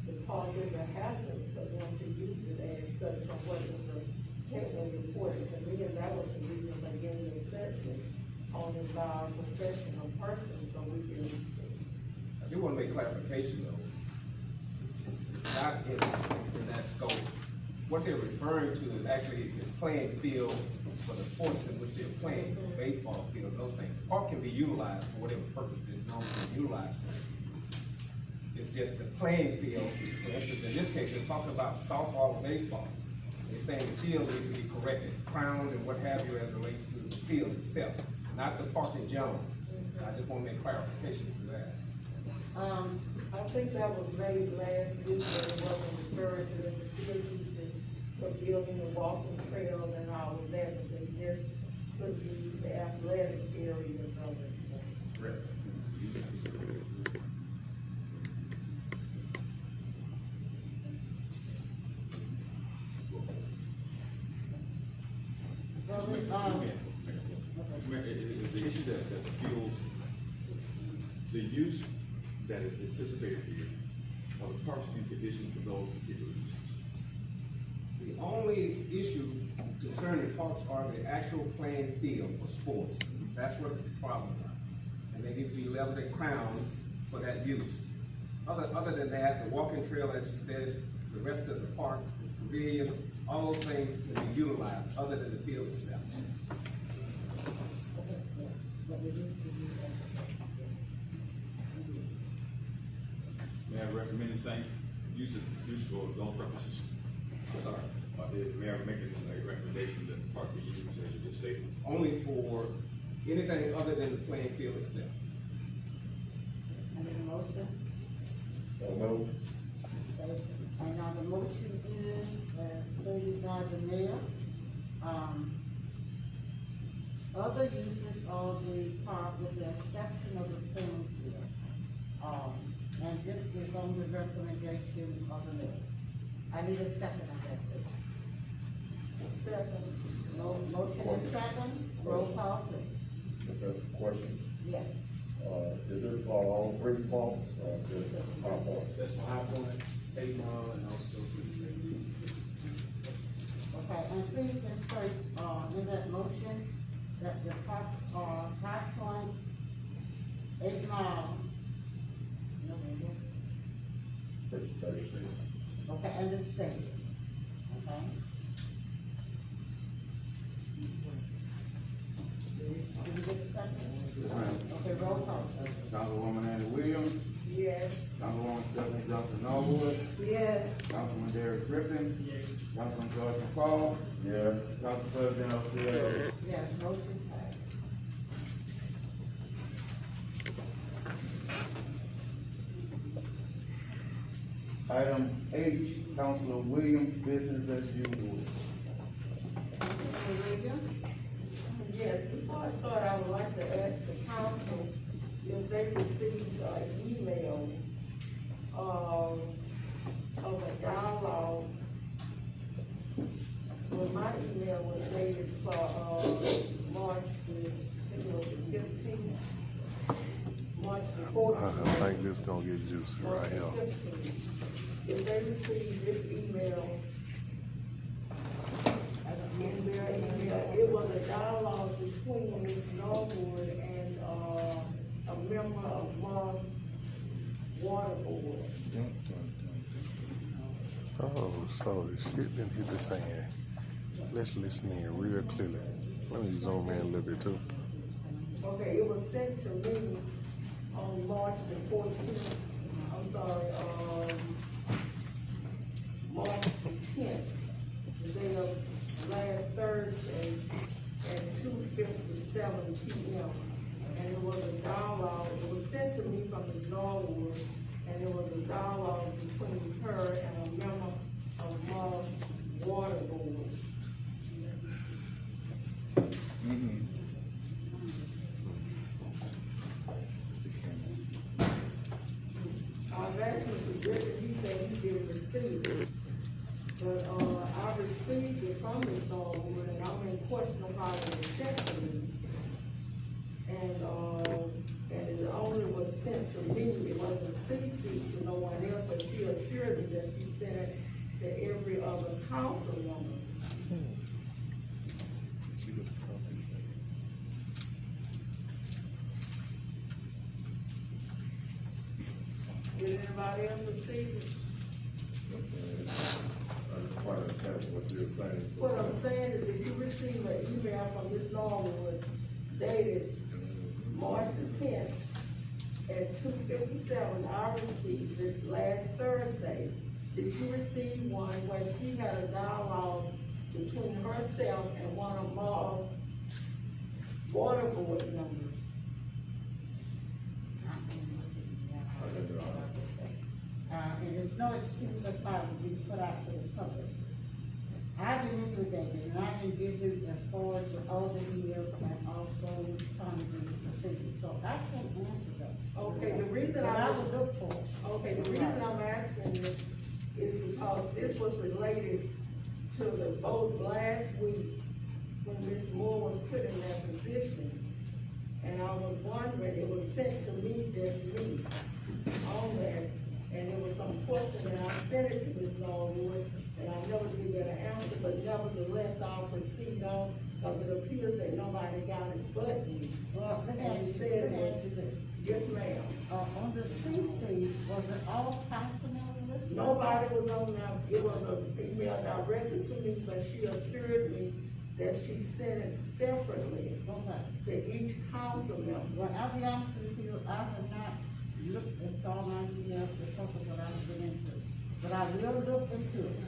the park is a hazard for them to use it as such from what Mr. Petway reported to me, and that was the reason they gave the assessment on it by a professional person, so we can. I do wanna make clarification though. It's not in that scope. What they're referring to is actually the playing field for the sports in which they're playing, baseball field, those things. The park can be utilized for whatever purpose it's known to be utilized for. It's just the playing field, for instance, in this case, they're talking about softball and baseball. They're saying the field needs to be corrected, crowned and what have you as it relates to the field itself, not the park in general. I just wanna make clarification to that. I think that was made last week, but it wasn't referred to the facilities for building the walking trails and all of that, but they just could use the athletic areas of it. Correct. Well, It's the issue that the field, the use that is anticipated here, are the parks in condition for those particular uses? The only issue concerning parks are the actual playing field for sports. That's what the problem is. And they need to be leveled and crowned for that use. Other than that, the walking trail, as you said, the rest of the park, the pavilion, all those things can be utilized, other than the field itself. May I recommend the same use for those purposes? Sorry. May I make a recommendation that the park be used as you just stated? Only for anything other than the playing field itself. I need a motion. So moved. And now the motion is, stated by the mayor. Other uses of the park with the exception of the playing field. And this is on the recommendation of the mayor. I need a second on that, please. Second. Motion is second, roll call, please. Is that questions? Yes. Is this for all 3 parks or just High Point? That's for High Point, 8 Mile, and also PRICHARD. Okay, and please insert, in that motion, that the parks are High Point, 8 Mile. No, maybe. Which station? Okay, and the state, okay? Did you get the second? Okay, roll call. Councilwoman Annie Williams, Yes. Councilwoman Stephanie Johnson Norwood, Yes. Councilman Derek Griffin, Councilman George McCall, Yes. Council President O'Shea. Yes, motion passed. Item H, Councilor Williams, business as usual. Councilman Williams? Yes, before I start, I would like to ask the council if they received an email, of a dialogue email was dated for, March the, I think it was the 15th. March the I 14th. think this gonna get juicy right here. If they receive this email, in their email, it was a dialogue between Ms. Norwood and, a member of Moss Water Board. Oh, so the shit didn't hit the fan. Let's listen in real clearly. Let me zoom in a little bit too. Okay, it was sent to me on March the 14th, I'm sorry, March the 10th, the day of last Thursday at 2:57 p.m. And it was a dialogue, it was sent to me from Ms. Norwood, and it was a dialogue between her and a member of Moss Water Board. I've asked Mr. Griffin, he said he didn't receive it. But, I received it from Ms. Norwood, and I'm in question of how it was sent to me. And it only was sent to me, it wasn't CC to no one else, but she assured me that she sent it to every other council member. Did anybody else receive it? I just quite understand what you're saying. What I'm saying is, did you receive an email from Ms. Norwood dated March the 10th at 2:57? I received it last Thursday. Did you receive one where she had a dialogue between herself and one of Mar's water board members? And there's no excuse of how to be put out to the public. I didn't do that, and I didn't visit as far as with all the years and also trying to do the procedure, so I can't answer that. Okay, the reason But I I would look for it. Okay, the reason I'm asking this is because this was related to the vote last week when Ms. Moore was put in that position. And I was wondering, it was sent to me, just me, on that, and there was some question, and I sent it to Ms. Norwood, and I never did get an answer, but nevertheless, I'll proceed on, because it appears that nobody got it but me. Well, let me And ask he you, said, let me ask you this. yes, ma'am. On the CC, was it all council members listed? Nobody was on that, it was an email directed to me, but she assured me that she sent it separately Okay. to each council member. Well, I'll be honest with you, I have not looked at all my emails because of what I've been into. But I will look into it.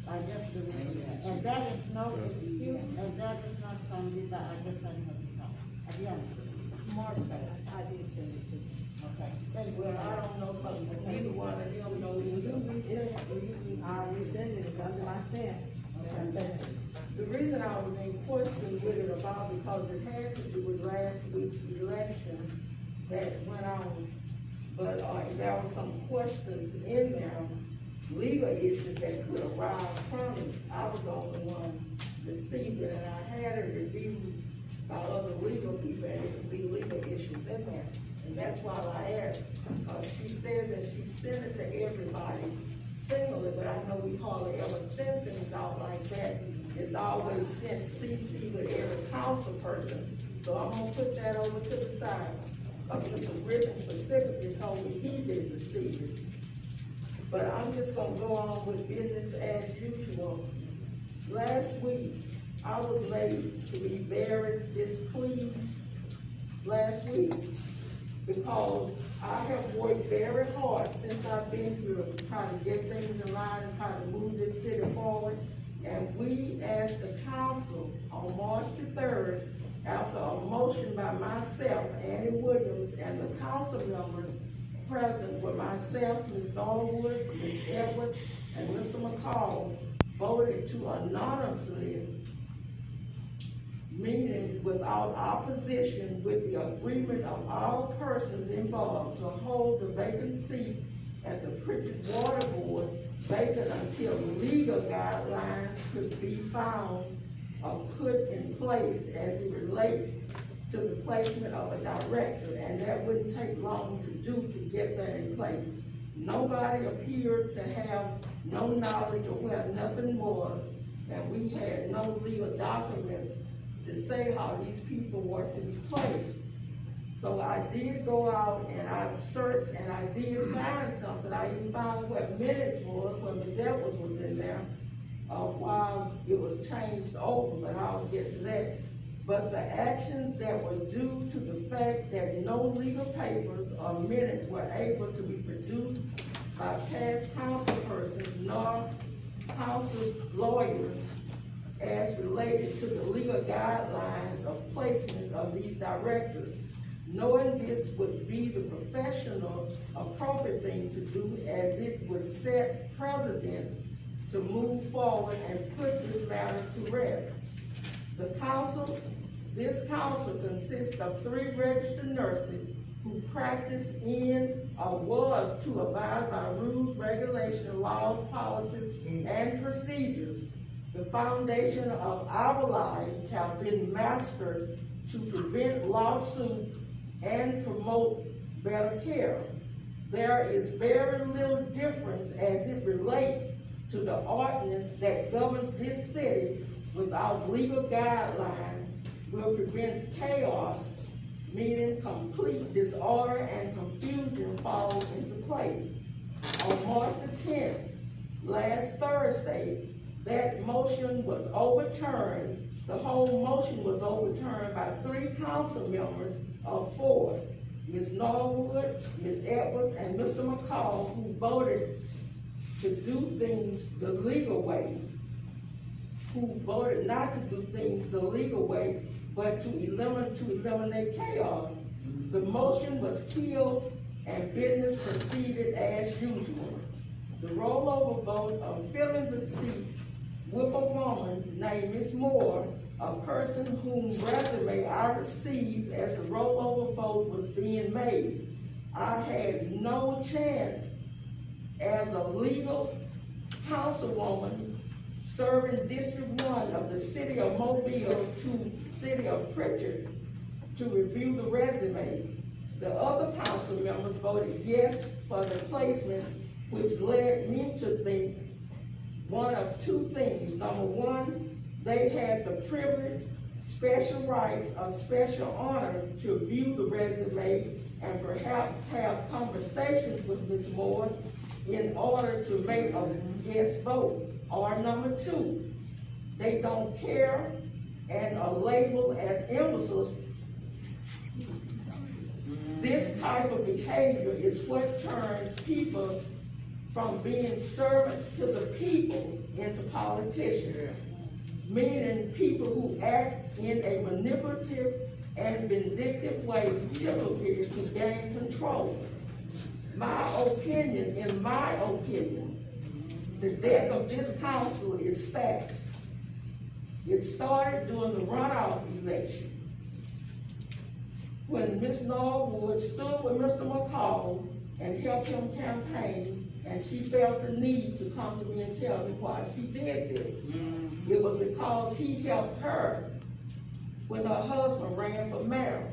I just do it. And that is no excuse, and that is not something that I just had no time. I'll be honest with you. Mark said, I did send it to you. Okay. Thank you. Well, I don't know, because neither one of them know You either. resend it, I resend it, it's under my sent. Okay. The reason I was in question with it about, because it had to do with last week's election that went on. But, there were some questions in there, legal issues that could arise from it. I was the only one received it, and I had it reviewed by other legal people, and it could be legal issues in there. And that's why I asked, she said that she sent it to everybody singly, but I know we hardly ever send things out like that. It's always sent CC with every council person, so I'm gonna put that over to the side. Mr. Griffin specifically told me he didn't receive it. But I'm just gonna go on with business as usual. Last week, I was late to be very displeased last week because I have worked very hard since I've been here to try to get things in line and try to move this city forward. And we asked the council on March the 3rd, after a motion by myself, Annie Williams, and the council members present were myself, Ms. Norwood, Ms. Edwards, and Mr. McCall, voted to anonymously meeting without opposition with the agreement of all persons involved to hold the vacant seat at the PRICHARD Water Board vacant until legal guidelines could be found put in place as it relates to the placement of a director, and that wouldn't take long to do to get that in place. Nobody appeared to have no knowledge of where nothing was, and we had no legal documents to say how these people were to be placed. So I did go out and I searched and I did find something. I even found where minutes was, where Ms. Edwards was in there, while it was changed over, but I'll get to that. But the actions that were due to the fact that no legal papers or minutes were able to be produced by past council persons nor council lawyers as related to the legal guidelines of placements of these directors. Knowing this would be the professional, appropriate thing to do, as it would set precedents to move forward and put this matter to rest. This council consists of 3 registered nurses who practice in or was to abide by rules, regulations, laws, policies, and procedures. The foundation of our lives have been mastered to prevent lawsuits and promote better care. There is very little difference as it relates to the ordinance that governs this city. Without legal guidelines will prevent chaos, meaning complete disorder and confusion falls into place. On March the 10th, last Thursday, that motion was overturned. The whole motion was overturned by 3 council members of 4, Ms. Norwood, Ms. Edwards, and Mr. McCall, who voted to do things the legal way, who voted not to do things the legal way, but to eliminate chaos. The motion was killed and business proceeded as usual. The rollover vote of filling the seat with a woman named Ms. Moore, a person whom resume I received as the rollover vote was being made. I had no chance as a legal councilwoman serving District 1 of the City of Mobile to City of PRICHARD to review the resume. The other council members voted yes for the placement, which led me to think one of 2 things. Number 1, they had the privilege, special rights, or special honor to view the resume and perhaps have conversations with Ms. Moore in order to make a yes vote. Or number 2, they don't care and are labeled as imbeciles. This type of behavior is what turns people from being servants to the people into politicians, meaning people who act in a manipulative and vindictive way, typically to gain control. In my opinion, the death of this council is stacked. It started during the runoff election, when Ms. Norwood stood with Mr. McCall and helped him campaign, and she felt the need to come to me and tell me why she did this. It was because he helped her when her husband ran for mayor.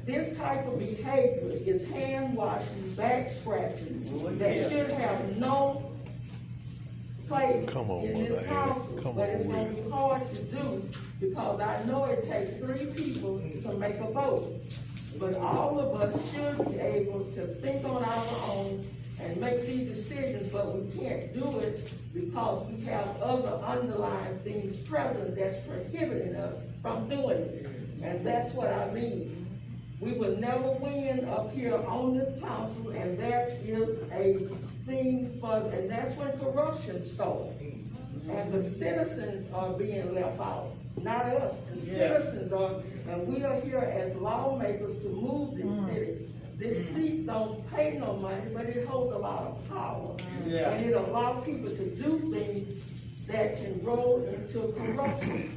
This type of behavior is hand-washing, back-scratching, that should have no place in this council, but it's going to be hard to do because I know it takes 3 people to make a vote. But all of us should be able to think on our own and make these decisions, but we can't do it because we have other underlying things present that's prohibiting us from doing it. And that's what I mean. We will never win up here on this council, and that is a thing and that's when corruption starts. And the citizens are being left out, not us. The citizens are, and we are here as lawmakers to move this city. This seat don't pay no money, but it holds a lot of power. And it allows people to do things that can roll into corruption.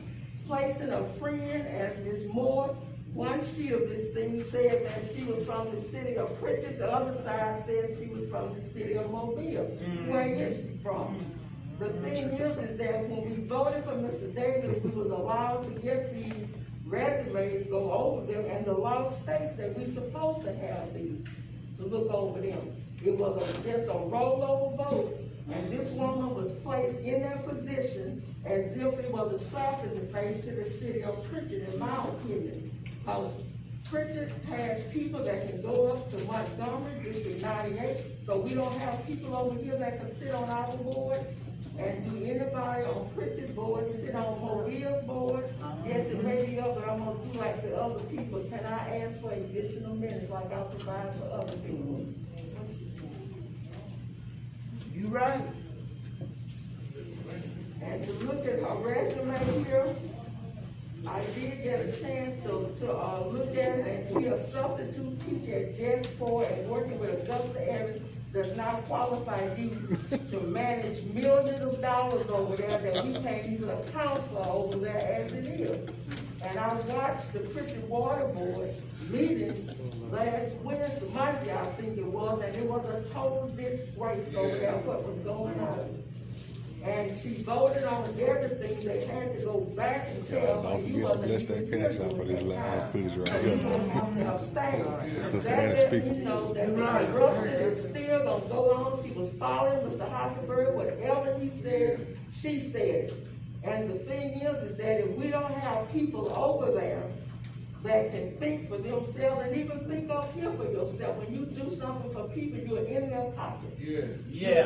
Placing a friend as Ms. Moore, one sheet of this thing said that she was from the city of Pritchard, the other side says she was from the city of Mobile. Where is she from? The thing is that when we voted for Mr. David we was allowed to get these resumes, go over them, and the law states that we supposed to have these, to look over them. It was just a rollover vote, and this woman was placed in that position as if it was a slap in the face to the city of Pritchard, in my opinion. Because Pritchard has people that can go up to Montgomery, District 98, so we don't have people over here that can sit on our board. And do anybody on Pritchard's board sit on Mobile's board? Yes, it may be up, but I'm gonna do like the other people. Can I ask for additional minutes like I provide for other people? You right. And to look at her resume here, I did get a chance to look at it, and to be a substitute teacher at Jessport and working with Augusta Evans does not qualify you to manage millions of dollars over there that we can't even account for over there as it is. And I watched the Pritchard Water Board meeting last Wednesday, Monday, I think it was, and it was a total disgrace over there what was going on. And she voted on everything. They had to go back and tell Don't her you forget to wasn't bless that even cash here out for during this that live time. footage right So here, you though. don't have to abstain. Sister That Anna lets speaking. me know that the corruption is still gonna go on. She was following Mr. Hockenberg, whatever he said, she said it. And the thing is that if we don't have people over there that can think for themselves and even think up here for yourself, when you do something for people, you're in their pocket. Yeah.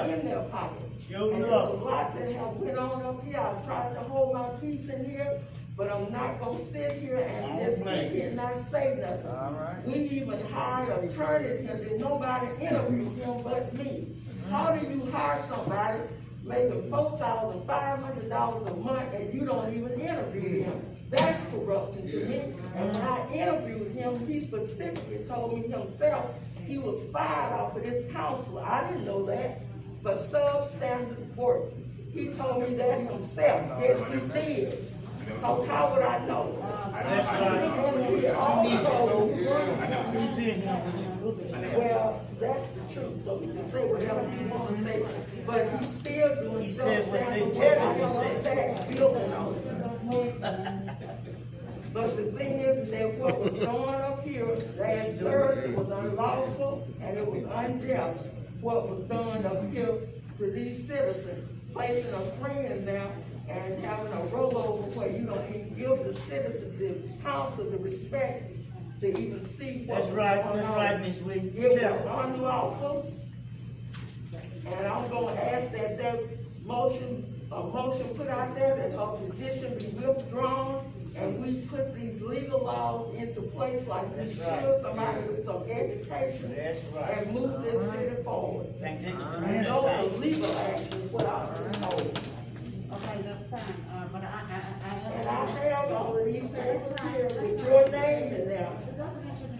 You're in their pocket. Sure And there's enough. a lot that have went on up here. I tried to hold my peace in here, but I'm not gonna sit here and just sit here and not say nothing. All right. We even hired attorneys here, there's nobody interviewed him but me. How do you hire somebody making $4,500 a month and you don't even interview him? That's corruption to me. And when I interviewed him, he specifically told me himself he was fired off of this council. I didn't know that, for substandard work. He told me that himself. Yes, you did. Cause how would I know? That's right. And he also, He's been here. well, that's the truth, so he can say whatever he wants to say, but he's still doing He said what they substandard work. tell I him to have a say. stack building on it. But the thing is that what was going up here last Thursday was unlawful and it was unjust. What was done up here to these citizens, placing a friend now and having a rollover where you don't even give the citizens, the council, the respect to even see what That's was right, going that's on. right, Miss Williams. It Tell was her. unlawful. And I'm gonna ask that a motion put out there that her position be withdrawn and we put these legal laws into place like we That's should, right. somebody with some education. That's right. And move this city forward. Think they can do And those are anything. legal actions, what I've been told. Okay, that's fine, but And I have all of these papers here with your name in them,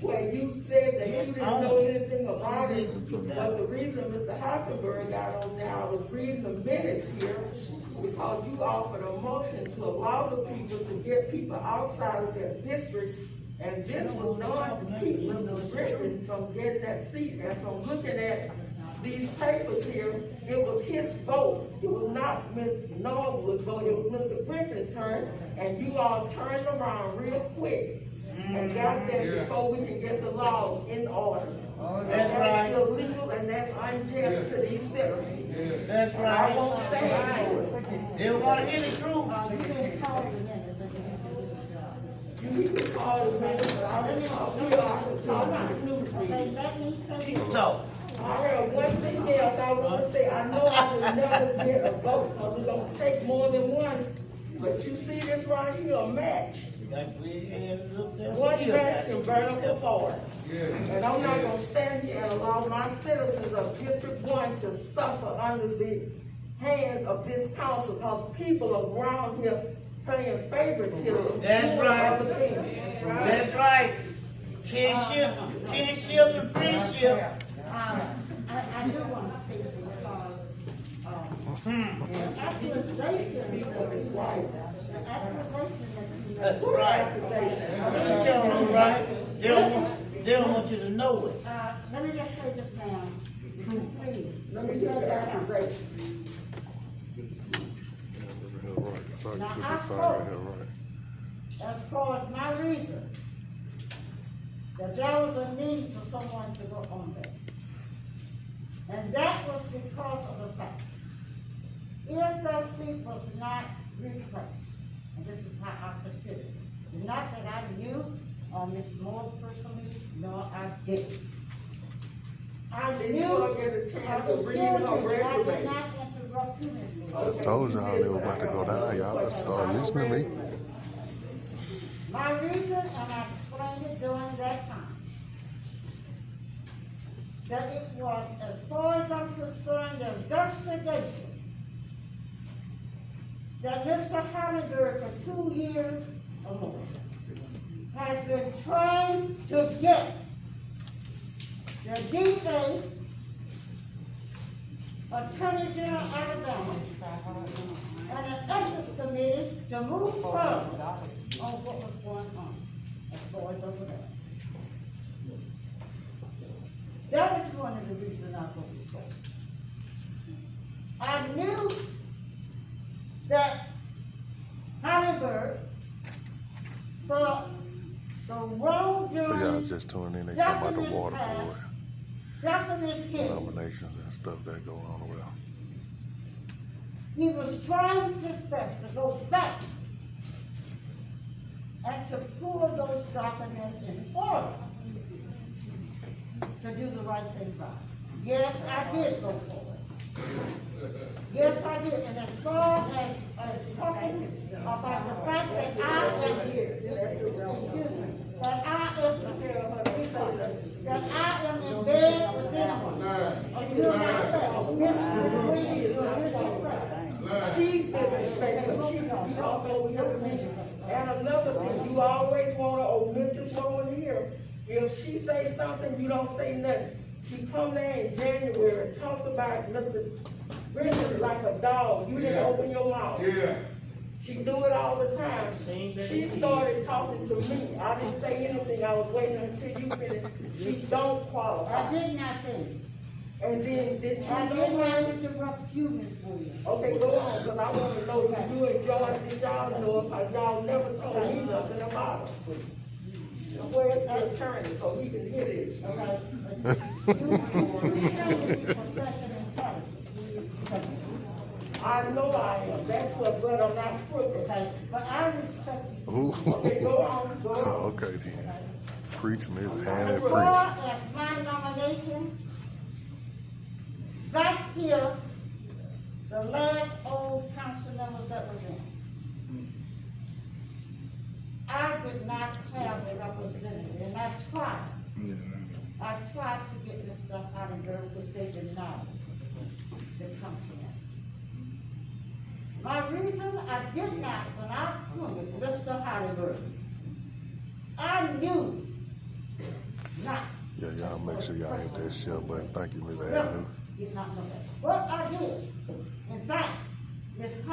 where you said that you didn't know anything about it. But the reason Mr. Hockenberg got on there, I was reading the minutes here, because you offered a motion to allow the people to get people outside of their district. And this was done to keep Mr. Griffin from getting that seat. And from looking at these papers here, it was his vote. It was not Ms. Norwood's vote, it was Mr. Griffin's turn, and you all turned around real quick and got there before we can get the laws in order. And That's right. illegal and that's unjust to these citizens. That's I right. won't stand for it. They don't wanna hear the truth. You can call the minutes, but I don't talk here, I can talk to the news media. Keep talking. I heard one thing else I want to say. I know I will never get a vote because it's going to take more than one. But you see this right here, a match. One match can burn up a forest. And I'm not going to stand here and allow my citizens of District 1 to suffer under the hands of this council because people around here paying favoritism. That's doing right. other things. That's right. Kinship and friendship. I do want to speak because, the accusation, Be what is right. the accusation That's What right. accusation? You tell them right. They don't want you to know it. let me just say this now, please. Let me hear the accusation. thought Now, you I put this thing spoke. in here, right? As far as my reason, that there was a need for someone to go on there. And that was because of the fact, if that seat was not replaced, and this is how I consider it, not that I knew Ms. Moore personally, no, I didn't. I Did knew. you all get a chance to read her I did resume? not interrupt you, Ms. Moore. I told y'all they were about to go down. Y'all better start listening to me. My reason, and I explained it during that time, that it was, as far as I'm concerned, the investigation that Mr. Halliburton for 2 years or more has been trying to get the DA, Attorney General Alabama, and the Ethics Committee to move forward on what was going on as far as over there. That was one of the reasons I voted for. I knew that Halliburton, for the For y'all wrongdoing, just tuning in, they talk about the water board documents came. nominations and stuff that go on around. He was trying his best to go back and to pull those documents in order to do the right thing right. Yes, I did go forward. Yes, I did, and as far as talking about the fact that I am, excuse me, that I am in bed with them. You're not She's disrespectful, she be off over here with me. And another thing, you always wanna omit this woman here. If she say something, you don't say nothing. She come there in January and talked about Mr. Richard like a dog, you didn't open your mouth. Yeah. She do it all the time. She started talking to me, I didn't say anything, I was waiting until you finished. She don't qualify. I did not think. And then, did you I know did not her? interrupt you, Ms. Williams. Okay, go on, cause I wanna know if you and George, did y'all know her, cause y'all never told me nothing about her. Where's the attorney, so he can hear this? Okay? You show me professional intelligence. I know I am, that's what, but I'm not crooked. Okay, but I respect you. Ooh. Okay, go on, go on. Okay then. Preach, Miss, and As that far preach. as my nomination, back here, the last old council members that was in, I did not have a representative, and I tried. I tried to get this stuff out of there because they denied the council. My reason I did not, when I put Mr. Halliburton, I knew not. Yeah, y'all make sure y'all hit that share button. Thank you, Ms. No, Avenue. did not know that. What I did, in fact, Mr.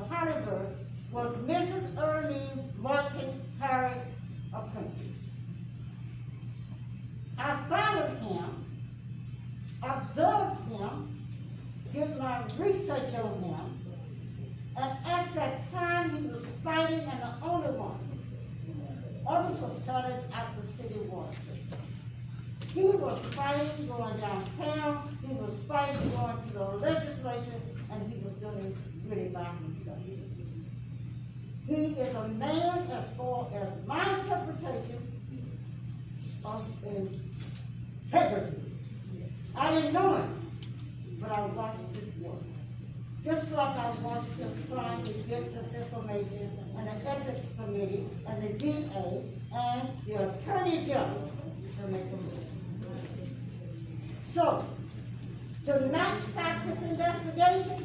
Halliburton was Mrs. Erlene Martin Harris apprentice. I followed him, observed him, did my research on him, and at that time he was fighting and the only one. Others were started out the city water system. He was fighting going downtown, he was fighting going to the legislature, and he was doing really by himself. He is a man, as far as my interpretation, of integrity. I didn't know him, but I watched his work. Just like I watched him trying to get this information, and the Ethics Committee, and the DA, and the Attorney General to make a move. So, to not stop this investigation,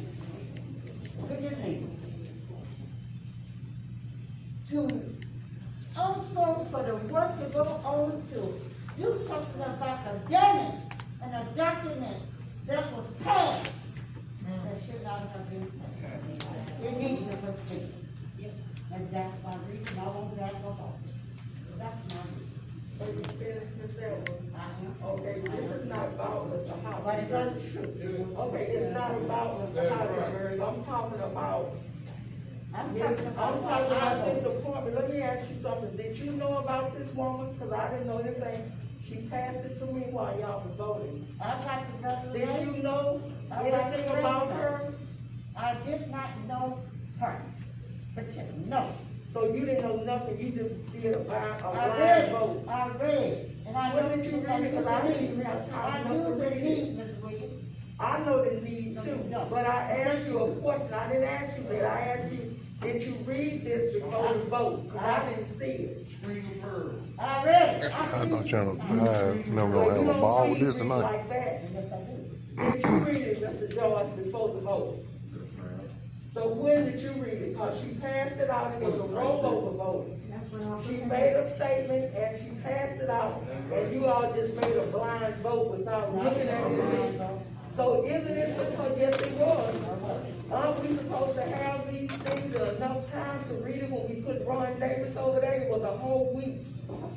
which is needed, to also for the work to go on to do something about the damage and the document that was passed that should not have been passed. It needs to continue. And that's my reason I won't back up on it. That's my reason. So you finished, Ms. Edwards? I am. Okay, this is not about Mr. Howard. But it's untrue. Okay, it's not about Mr. Howard, I'm talking about I'm Yes, talking I'm talking about our this vote. appointment, let me ask you something, did you know about this woman? Cause I didn't know anything, she passed it to me while y'all were voting. I got the Did resume. you know I got the anything about resume. her? I did not know her, but no. So you didn't know nothing, you just did a I blind read, vote? I read, and I When know. did you read it? Cause I didn't even have I time enough to knew the read it. need, Ms. Williams. I know the need too, No. but I asked you a question, I didn't ask you that, I asked you, did you read this before you vote? Cause I didn't see it. I read it. I know Channel 5 never Well, gonna you have a ball don't with read this tonight. like that. Yes, I did. Did you read it, Mr. George, before the vote? Yes, ma'am. So when did you read it? Cause she passed it out, it was a rollover vote. That's when I was. She made a statement and she passed it out, and you all just made a blind vote without looking at it. So isn't it supposed, yes it was. Aren't we supposed to have these things in enough time to read it when we put Ron Davis over there? It was a whole week.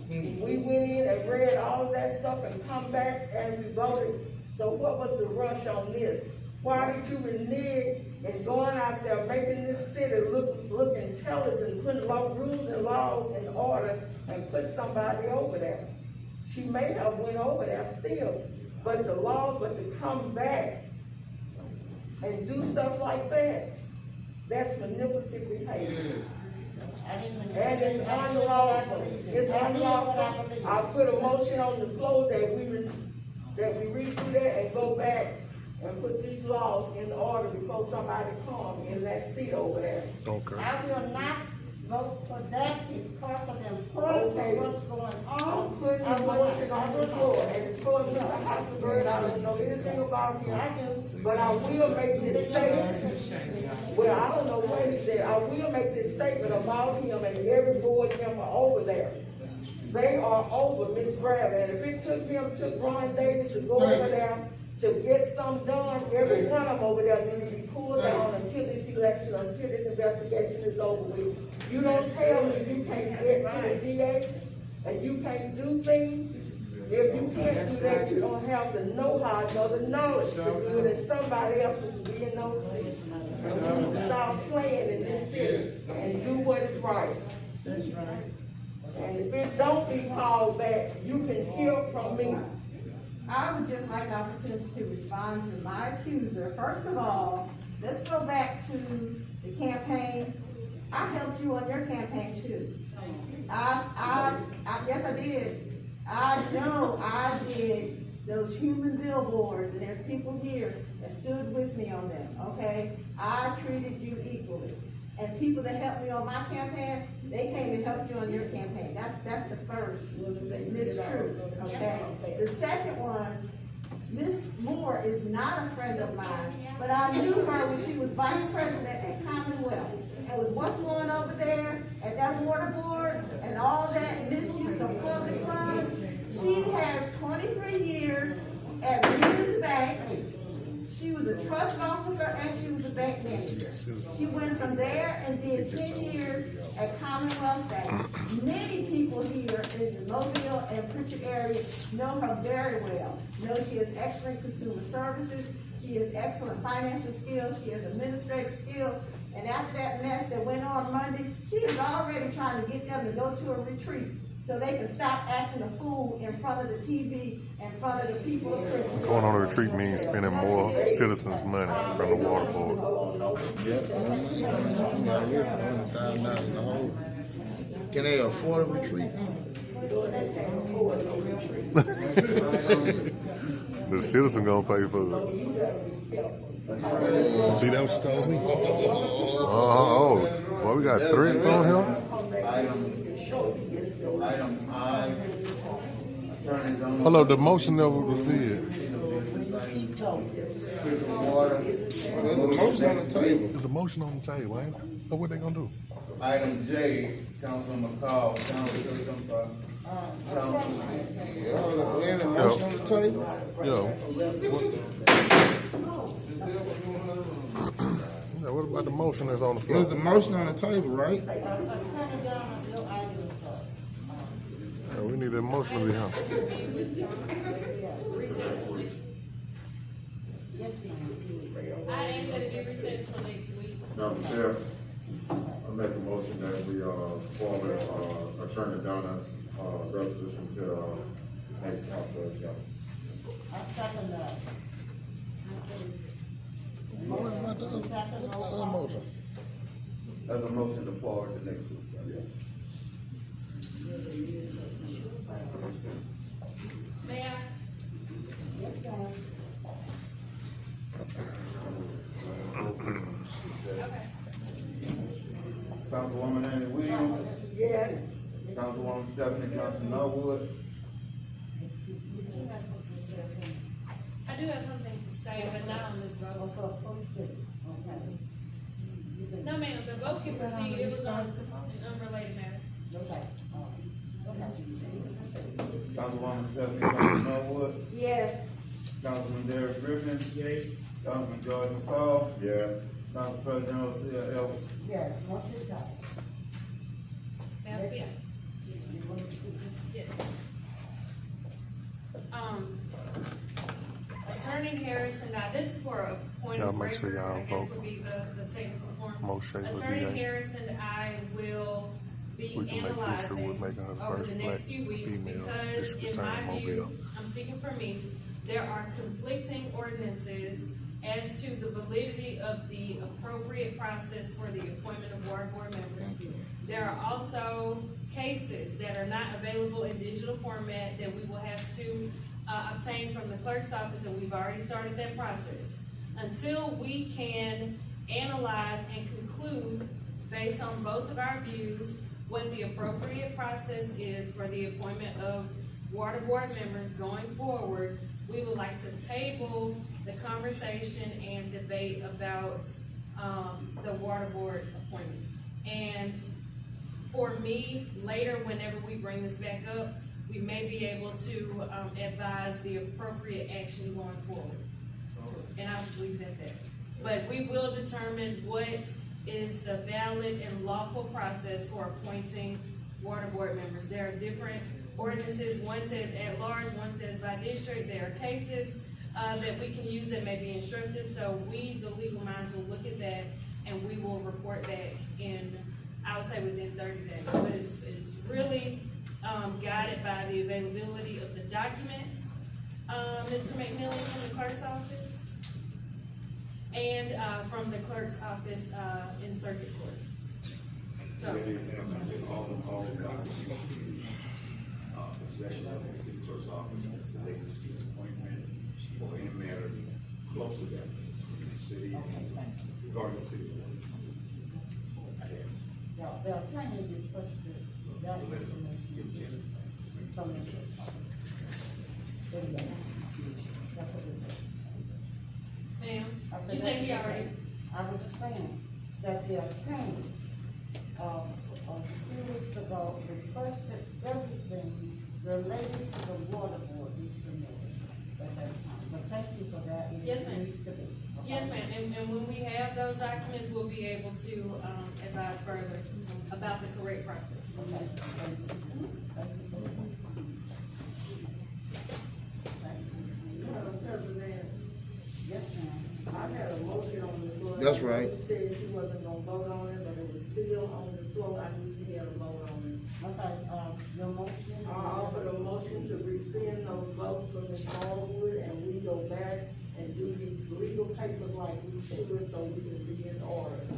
We went in and read all of that stuff and come back and we voted. So what was the rush on this? Why did you renege and going out there making this city look intelligent, putting rules and laws in order and put somebody over there? She may have went over there still, but the law, but to come back and do stuff like that, that's manipulative behavior. I didn't even. And it's unlawful. It's unlawful. I put a motion on the floor that we read through that and go back and put these laws in order before somebody come in that seat over there. Okay. I will not vote for that because of the importance Okay. of what's going I'm on. putting I a will motion not. on the floor, and as far as Mr. Hockenberg, I don't know anything about him. I do. But I will make this statement, well, I don't know what he said, I will make this statement about him and every board member over there. They are over Ms. Bradley, and if it took Ron Davis to go over there to get something done, every one of them over there need to be pulled down until this election, until this investigation is over with. You don't tell me you can't get to the DA and you can't do things. If you can't do that, you don't have the know-how nor the knowledge to do it, and somebody else will be in those seats. And we need to stop playing in this city and do what is right. That's right. And if it don't be called back, you can hear from me. I would just like the opportunity to respond to my accuser. First of all, let's go back to the campaign. I helped you on your campaign too. Yes, I did. I know I did those human billboards, and there's people here that stood with me on them, okay? I treated you equally. And people that helped me on my campaign, they came and helped you on your campaign. That's the first mistruth, okay? The second one, Miss Moore is not a friend of mine, but I knew her when she was vice president at Commonwealth. And with what's going over there at that water board and all that misuse of public funds, she has 23 years at Regions Bank. She was a trust officer and she was a bank manager. She went from there and did 10 years at Commonwealth Bank. Many people here in the Mobile and Pritchard area know her very well. Know she has excellent consumer services. She has excellent financial skills. She has administrative skills. And after that mess that went on Monday, she is already trying to get them to go to a retreat so they can stop acting a fool in front of the TV, in front of the people of Pritchard. Going on a retreat means spending more citizens' money from the water board. Yep, $100,000 in the hole. Can they afford a retreat? The citizen gonna pay for it. See that what you told me? Oh, boy, we got threats on here. Item I, Attorney General. Hold up, the motion never was did. Water. There's a motion on the table. There's a motion on the table, ain't it? So what they gonna do? Item J, Councilman McCall, Councilman, Yeah, ain't a motion on the table? Yeah, what about the motion that's on the floor? There's a motion on the table, right? Yeah, we need a motion to be here. I asked that it be reset until next week. Madam Chair, I make a motion that we, forward, Attorney Donna, resolution to, next council agenda. I second that. What about the other motion? There's a motion to forward the next week. Mayor, Yes, ma'am. okay. Councilwoman Annie Williams, Yes. Councilwoman Stephanie Johnson Norwood, I do have something to say, but not on this vote. No, ma'am, the vote can proceed, it was on an unrelated matter. Okay. Councilwoman Stephanie Johnson Norwood, Yes. Councilman Derek Griffin. Yes. Councilman George McCall, Yes. Council President Rosia Ellis. Yes, motion died. May I speak? Yes. Attorney Harris and I, this is for a point Y'all of make sure record, y'all I guess vote. would be the technical form. Moshe with Attorney DA. Harris and I will be We can make history analyzing with making her the over first the black next few weeks, female because district in my attorney in view, Mobile. I'm speaking for me, there are conflicting ordinances as to the validity of the appropriate process for the appointment of ward board members. There are also cases that are not available in digital format that we will have to obtain from the clerk's office, and we've already started that process. Until we can analyze and conclude, based on both of our views, what the appropriate process is for the appointment of water board members going forward, we would like to table the conversation and debate about the water board appointments. And for me, later, whenever we bring this back up, we may be able to advise the appropriate action going forward. And I'll just leave it at that. But we will determine what is the valid and lawful process for appointing water board members. There are different ordinances. One says at large, one says by district. There are cases that we can use that may be instructive. So we, the legal minds, will look at that, and we will report back in, I would say, within 30 days. But it's really guided by the availability of the documents, Mr. McMillan, from the clerk's office, and from the clerk's office in circuit court. So, All the documents, possession of the city clerk's office as the latest appointment or any matter close to that between the city and regarding the city board. I have. Y'all, they're trying to requested that information from the church. There you go. That's what it said. ma'am, I said you say he already, I was just saying that the attorney, a few weeks ago requested everything related to the water board needs to know at that time. But thank you for that. It Yes, ma'am. needs to be. yes, ma'am, and when we have those documents, we'll be able to advise further about the correct process. Okay, thank you. Thank you for that. Thank you. Madam President, Yes, ma'am. I had a motion on the floor. That's right. You said you wasn't gonna vote on it, but it was still on the floor. I need to hear a vote on it. Okay, your motion? I offered a motion to rescind those votes from Ms. Smallwood, and we go back and do these legal papers like we should, so we can be in order. The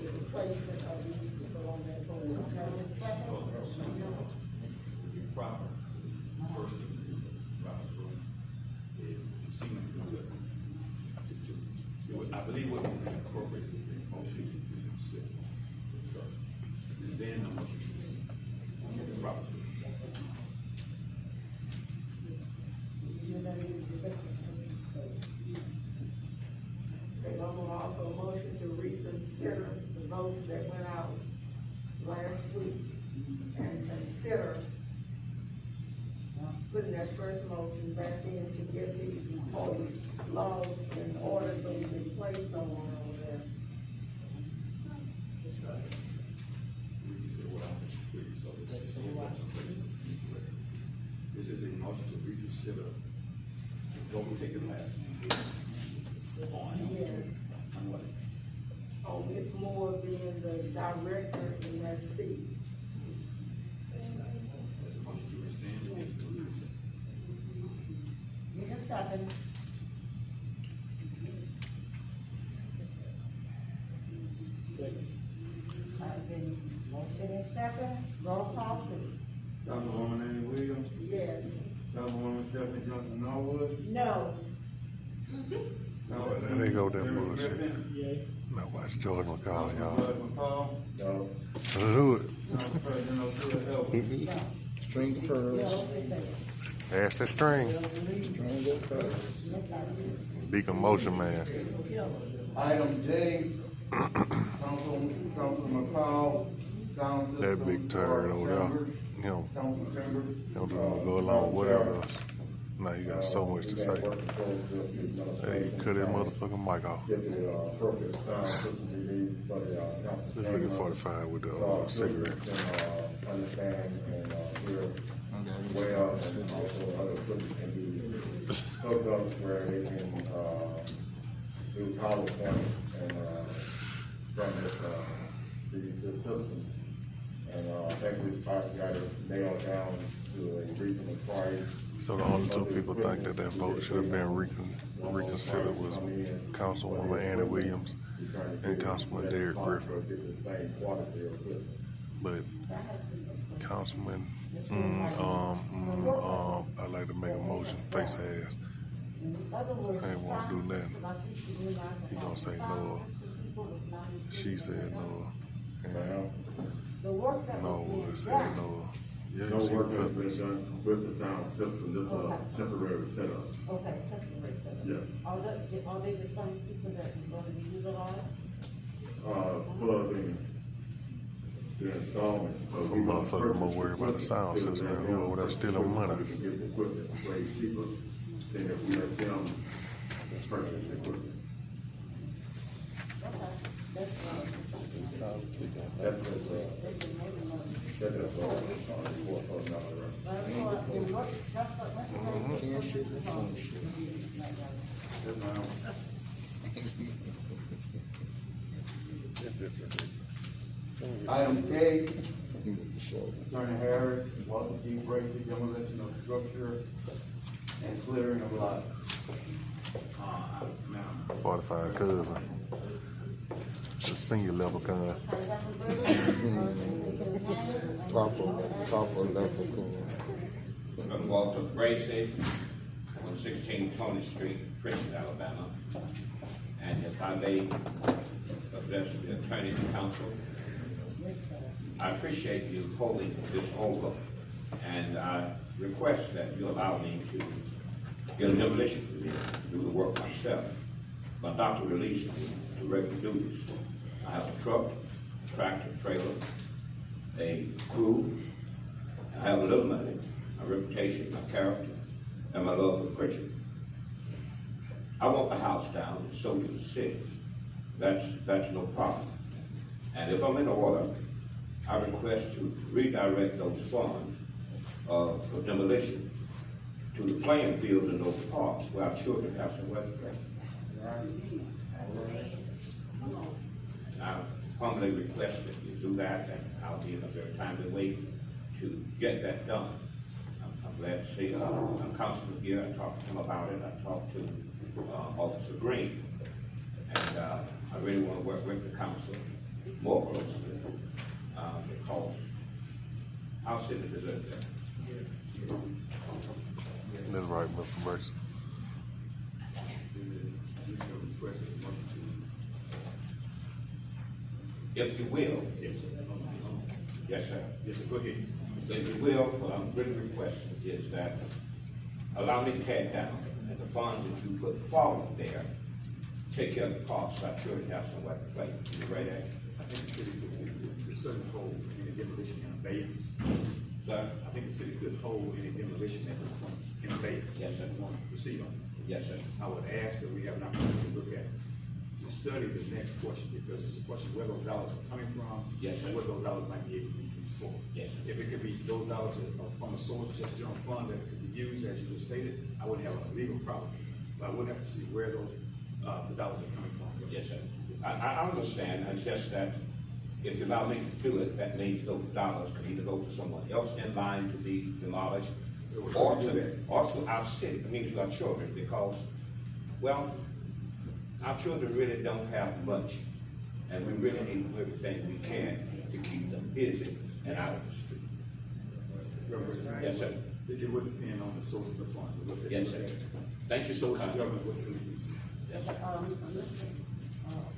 replacement of these people on that board. Would be proper. First thing to do, proper, is you see when you do I believe what would be appropriate is the motion to reconsider first, and then the motion to rescind. The proper. And I'm gonna offer a motion to reconsider the votes that went out last week and consider putting that first motion back in to get these laws in order so we can place someone over there. Reconsider what I was clear, so this is a motion to reconsider the vote we taken last week. On what? or Ms. Moore being the director in that seat. There's a motion to rescind. Need a second. Been motion and second, roll call please. Councilwoman Annie Williams, Yes. Councilwoman Stephanie Johnson Norwood. No. Well, there they go with that bullshit. Now watch George McCall, y'all. George McCall. No. Do it. Council President O'Toole Elbert. String of pearls. Pass that string. String of pearls. Beacon motion, man. Item J, Council McCall, Sound System. That big turd over there. Chambers, You know, Council Chambers. you don't go along with whatever else. Now you got so much to say. Hey, cut that motherfucking mic off. Get the appropriate sound systems we need for the council. Let's look at 45 with the cigarette. Can understand and hear well, and also other equipment can be hooked up where they can do PowerPoints and from this system. And I think we've got it nailed down to a reasonable price. So the only two people think that that vote should have been reconsidered was Councilwoman Annie Williams and Councilman Derek Griffin. But Councilman, I'd like to make a motion, face ass. I ain't want to do nothing. He gonna say no. She said no. And no said no. Yeah, No you see work the has been purpose. done with the sound system. This is a temporary setup. Okay, temporary. Yes. Are they the same people that are gonna be utilized? Plugging the installment. Some motherfucker more worried about the sound system than whoever that's stealing money. We can get the equipment way cheaper than if we let them purchase the equipment. Okay, that's fine. That's just, Can't shoot the phone shit. Item K, Show. Attorney Harris, Walter G. Bracey, demolition of structure and clearing of lot. 45 cousin. The senior level kind. Top of level. I'm Walter Bracey, on 16 Tony Street, Pritchard, Alabama. And if I may address the attorney and counsel, I appreciate you holding this over, and I request that you allow me to get a demolition permit, do the work myself. My doctor released me to regular duties. I have a truck, tractor, trailer, a crew. I have a little money, my reputation, my character, and my love for Pritchard. I want the house down, and so do the city. That's no problem. And if I'm in order, I request to redirect those funds for demolition to the playing fields in those parks where our children have somewhere to play. I humbly request that you do that, and I'll be in a very timely way to get that done. I'm glad to see Councilman here. I talked to him about it. I talked to Officer Green, and I really want to work with the council more closely because our city deserves that. That's right, Mr. Brace. If you will. Yes, sir. Yes, sir, go ahead. If you will, what I'm really requesting is that allow me to tear it down, and the funds that you put forward there, take care of the costs, so our children have somewhere to play. You ready? I think the city could certainly hold any demolition in abeyance. Sir? I think the city could hold any demolition at this point in abeyance. Yes, sir. Want to proceed on. Yes, sir. I would ask that we have an opportunity to look at, to study the next question, because it's a question where those dollars are coming from. Yes, sir. And what those dollars might be able to be used for. Yes, sir. If it could be, those dollars are from a source, just general fund that could be used, as you just stated, I wouldn't have a legal problem. But I would have to see where those, the dollars are coming from. Yes, sir. The I understand, it's just that if you allow me to do it, that means those dollars can either go to someone else in line to be demolished, or to our city, I mean, to our children, because, well, our children really don't have much, and we really need to do everything we can to keep them busy and out of the street. Yes, sir. It would depend on the source of the funds. Yes, sir. Thank you so Source of much. government would be used. Yes, sir. Mr.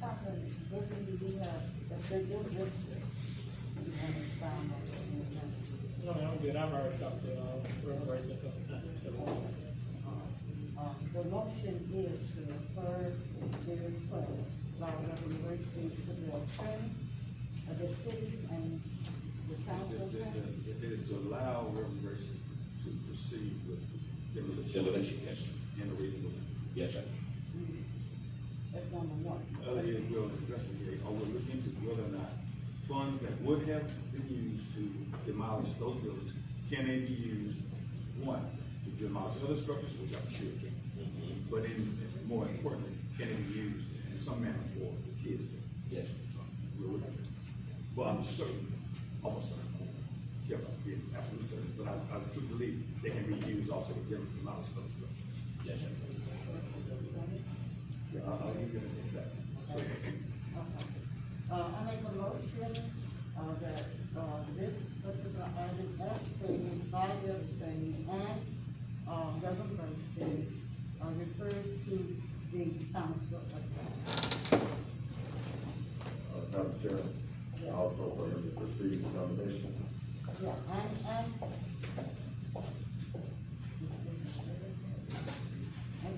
Cochran, what do you have, if they give this, you want to expound on it? No, I'm good, I've already talked to, Reverend a couple times, so. The motion is to refer the request by Reverend to the attorney of the city and the council. It is to allow Reverend Gracie to proceed with demolition. Demolition, yes. In a reasonable time. Yes, sir. That's number one. Other is we'll investigate, or we'll look into whether or not funds that would have been used to demolish those buildings, can they be used, one, to demolish other structures, which I'm sure can. But more importantly, can it be used in some manner for the kids? Yes. We'll look at it. Well, I'm certain, almost certain, yeah, being absolutely certain, but I truly believe they can be used also to demolish other structures. Yes, sir. Yeah, I'll give you that. Okay. I make a motion, that, this particular item, as stated by the attorney and, Reverend Bernstein, referred to the council. Madam Chair, also for them to proceed with demolition. Yeah, and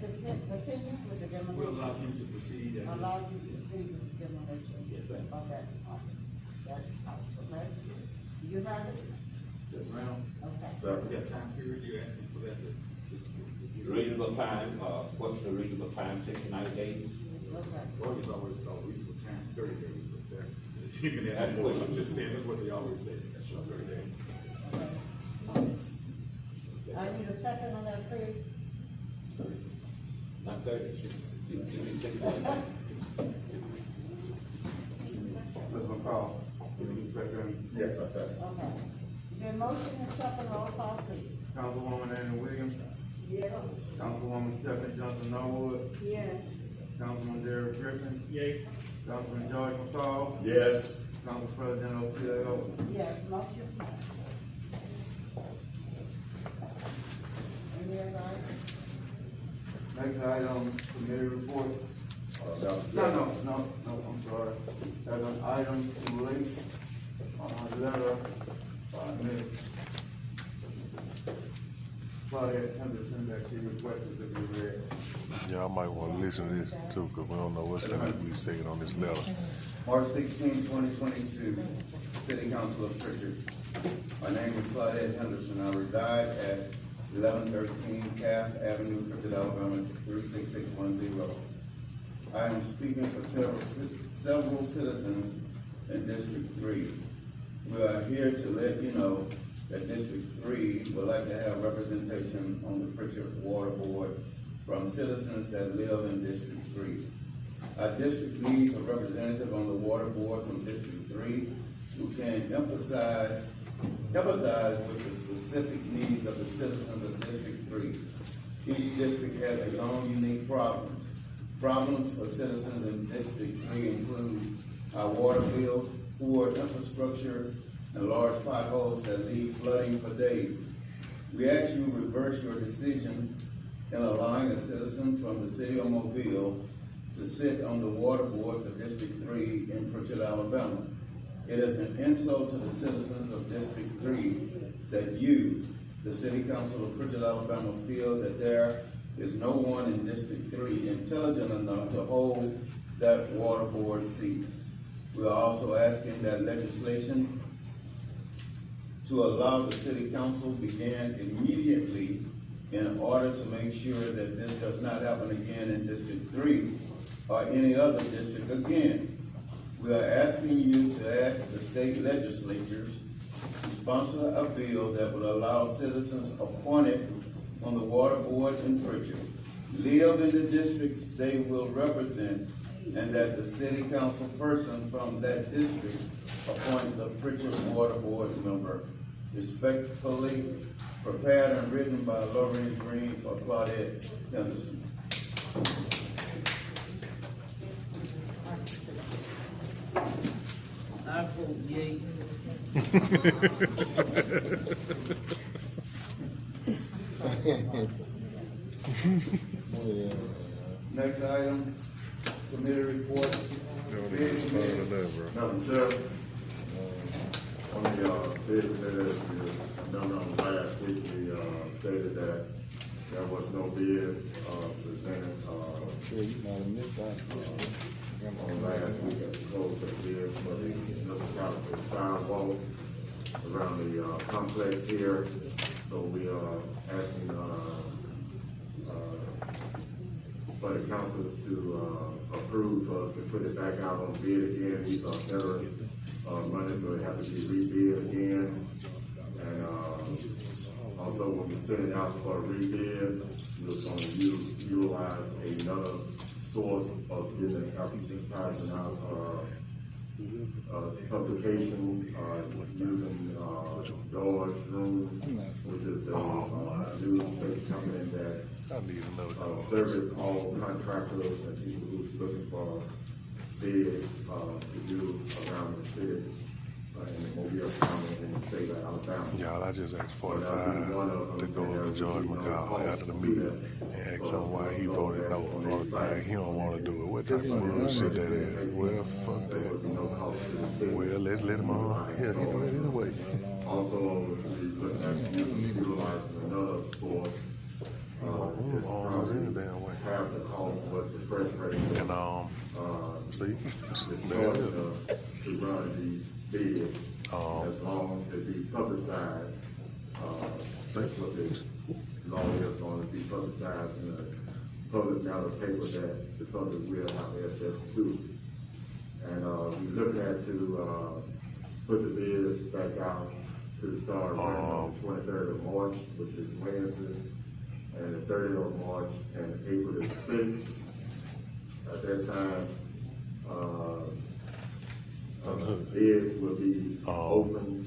to continue with the demolition. We'll allow him to proceed as. Allow you to proceed with the demolition. Yes, ma'am. Okay, that's council, right? You have it? Yes, ma'am. Okay. Second. That time period you're asking for that to. Reasonable time, what's the reasonable time, 60, 90 days? Okay. Well, it's always called reasonable time, 30 days, but that's, you can ask That's more, what I'm just saying, that's what they always say, that's 30 days. I need a second on that, please. Not 30, 60. Mr. McCall, give me a second. Yes, I said. Okay. Is there a motion and second, roll call, please? Councilwoman Annie Williams, Yes. Councilwoman Stephanie Johnson Norwood, Yes. Councilman Derek Griffin, Yay. Councilman George McCall, Yes. Council President O'Ceo. Yes, motion passed. Any other items? Next item, committee report. Madam Chair. No, I'm sorry. As an item too late, letter, Ms. Claudette Henderson, that she requested to be read. Y'all might wanna listen to this too, cause we don't know what's gonna be said on this letter. March 16, 2022, City Council of Pritchard. My name is Claudette Henderson. I reside at 1113 Calf Avenue, Pritchard, Alabama, 36610. I am speaking for several citizens in District 3. We are here to let you know that District 3 would like to have representation on the Pritchard Water Board from citizens that live in District 3. Our district needs a representative on the water board from District 3 who can empathize with the specific needs of the citizens of District 3. Each district has its own unique problems. Problems for citizens in District 3 include our water bills, poor infrastructure, and large potholes that leave flooding for days. We ask you to reverse your decision in allowing a citizen from the city of Mobile to sit on the water board for District 3 in Pritchard, Alabama. It is an insult to the citizens of District 3 that you, the City Council of Pritchard, Alabama, feel that there is no one in District 3 intelligent enough to hold that water board seat. We are also asking that legislation to allow the City Council begin immediately in order to make sure that this does not happen again in District 3 or any other district again. We are asking you to ask the state legislatures to sponsor a bill that would allow citizens appointed on the water board in Pritchard live in the districts they will represent and that the city council person from that district appoint the Pritchard Water Board member. Respectfully prepared and written by Lorraine Green for Claudette Henderson. I vote yea. Next item, committee report. Madam Chair, on the bid committee, remember on last week, we stated that there was no bids presented on last week at the close of bids for the municipality sidewalk around the complex here. So we are asking for the council to approve for us to put it back out on bid again. These are better money, so they have to be rebid again. And also, when we send it out for a rebid, we're going to utilize another source of getting advertising out publication using George Room, which is a newspaper company that service all contractors and people who's looking for bids to do around the city in the Mobile County in the state of Alabama. Y'all, I just asked 45 to go up to George McCall after the meeting and ask him why he voted no on the thing. He don't want to do it. What type of bullshit that is? Well, fuck that. Well, let's let him on. Hell, he do it anyway. Also, we looking at utilizing another source. It's probably half the cost of what the fresh rate is. And see, it's charging us to run these bids as long as they be publicized. That's what the law is going to be publicized in a public matter paper that the public will have access to. And we're looking at to put the bids back out to start running on the 23rd of March, which is Wednesday, and the 30th of March and April the 6th. At that time, bids will be open,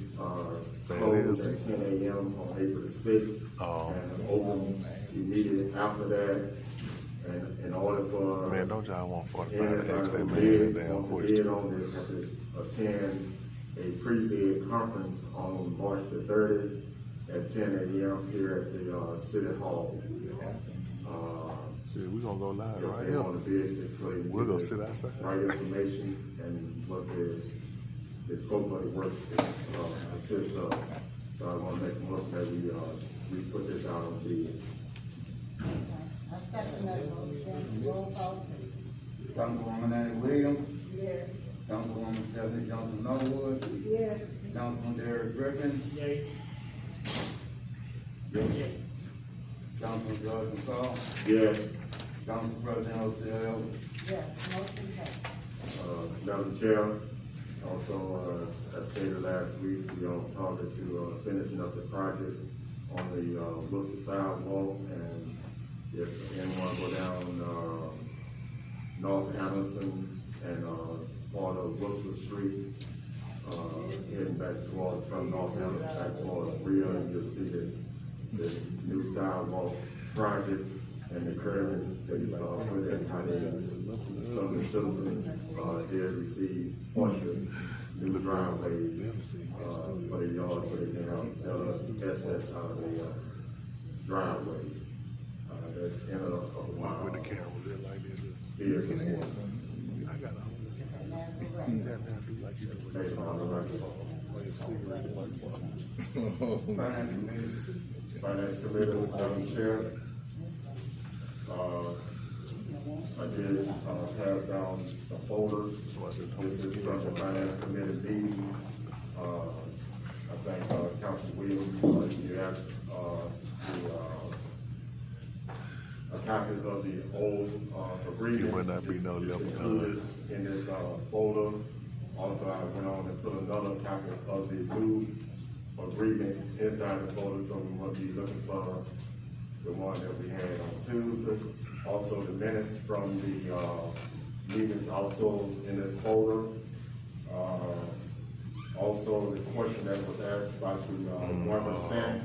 closed at 10 a.m. on April the 6th, and open immediately after that. And in order for man, don't y'all want 45 to ask that man bid, that damn want to question? bid on this, have to attend a pre-bid conference on March the 30th at 10 a.m. here at the City Hall. We're gonna go live If right they here. want to bid it, so they We're gonna get sit outside. right information and what the scope of the work consists of. So I want to make a motion that we put this out on bid. I second that motion. Roll call, please. Councilwoman Annie Williams, Yes. Councilwoman Stephanie Johnson Norwood, Yes. Councilman Derek Griffin, Yay. Councilman George McCall, Yes. Council President O'Shea. Yes, motion passed. Madam Chair, also, as stated last week, we on target to finishing up the project on the Worcester sidewalk, and if anyone go down North Anderson and part of Worcester Street, heading back towards, from North Anderson back towards Bria, you'll see the new sidewalk project and the curbing that we put in, how some of the citizens did receive partial new driveways for the yard, so they can have better access out of the driveway. That's in a With the camera there like this. vehicle. I got all you got now do like you do with your phone or your cigarette like phone. Finance Committee, Madam Chair. I did pass down some folders. This is from the Finance Committee meeting. I think Council Williams, you asked a copy of the old agreement. It would not be no It's level included in this folder. Also, I went on and put another copy of the new agreement inside the folder, so we will be looking for the one that we had on Tuesday. Also, the minutes from the meetings also in this folder. Also, the question that was asked about the 1%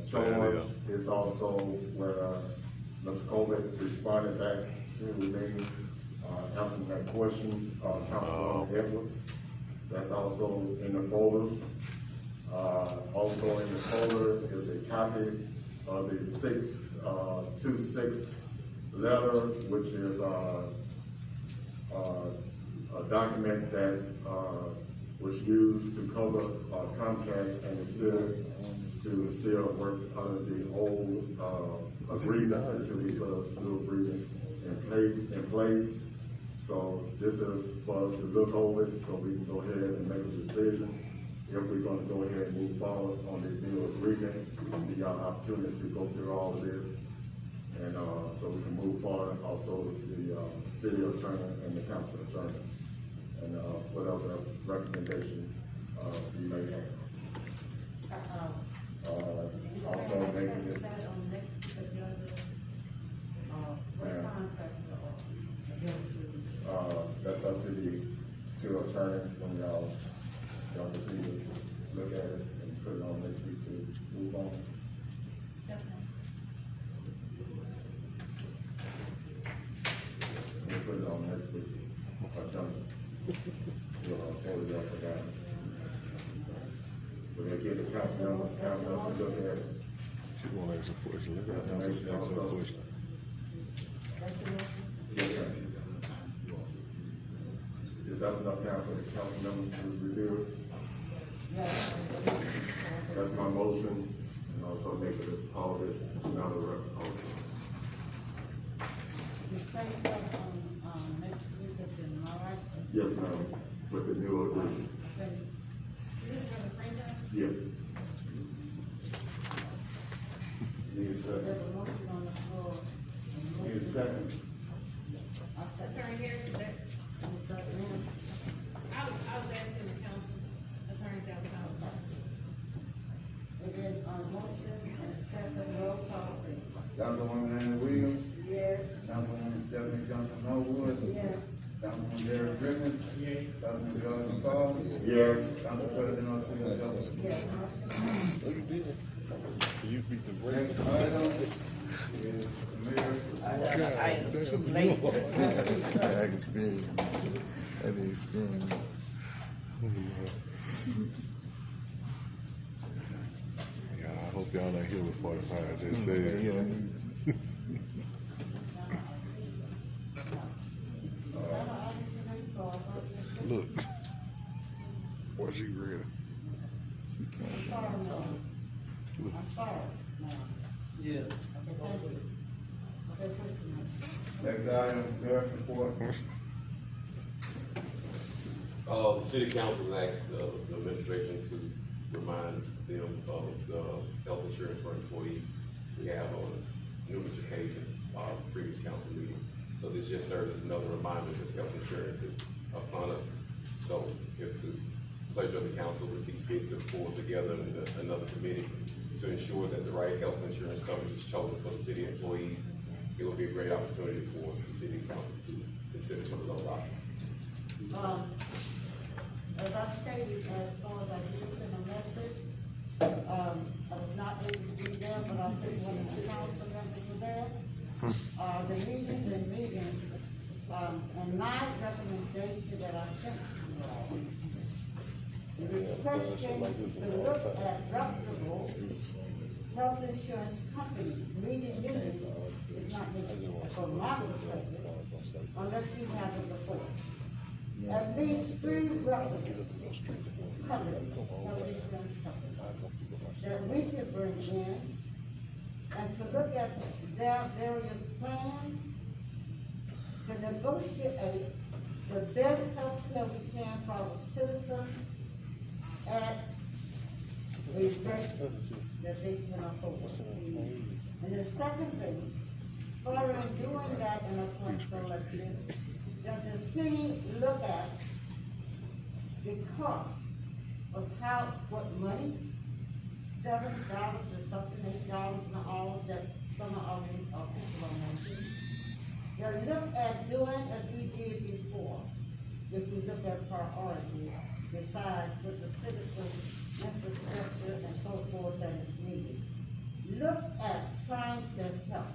charge is also where Ms. Colbert responded back to me, answering that question, Councilwoman Edwards. That's also in the folder. Also in the folder is a copy of the 626 letter, which is a document that was used to cover Comcast and the city to still work under the old agreement until we put a new agreement in place. So this is for us to look over it so we can go ahead and make a decision. If we're gonna go ahead and move forward on the new agreement, we got an opportunity to go through all of this. And so we can move forward, also the city attorney and the council attorney. And whatever else recommendation you may have. Also making this. That's up to the two attorneys when y'all just need to look at it and put it on next week to move on. We'll put it on next week. We'll hold it up for that. We're gonna give the council members time to look at it. She wanna ask a question. Let her ask a question. Yes, sir. Is that enough time for the council members to review it? That's my motion, and also make it all this another record also. Yes, ma'am, with the new agreement. This is for the franchise? Yes. Need a second? Need a second? Attorney Harris, is that? I was asking the council, attorney council. It is on motion and second, roll call, please. Councilwoman Annie Williams, Yes. Councilwoman Stephanie Johnson Norwood, Yes. Councilman Derek Strickland, Councilman George McCall, Yes. Council President Ocean Jones. Yes, motion. You beat the Next brakes. item is the mayor. I experience. That experience. Yeah, I hope y'all ain't here with 45. Just say it. Look, what she ready? She can't look. I'm sorry, ma'am. Yeah. Okay, thank you. Okay, please. Next item, mayor's report. The city council asked the administration to remind them of the health insurance for employees. We have on numerous occasions, previous council meetings. So this just serves as another reminder that health insurance is upon us. So if the pleasure of the council would see fit to pull together another committee to ensure that the right health insurance coverage is chosen for the city employees, it will be a great opportunity for the city council to consider some of those options. As I stated, as far as I did send a message, I was not able to be there, but I think one of the council members were there. The meetings, and my recommendation that I sent to you all, the question to look at reputable health insurance companies, meeting units, is not necessary from my perspective, unless you have it before. At least 3 reputable companies, health insurance companies, that we could bring in and to look at their various plans, to negotiate the best health care we can for our citizens at a rate that they can afford. And the second thing, following doing that in a point selection, that the city look at the cost of what money, $7 or something, $8 an hour that some of our people are making. Now look at doing as we did before. If we look at priorities, besides with the citizen infrastructure and so forth that is needed. Look at trying to help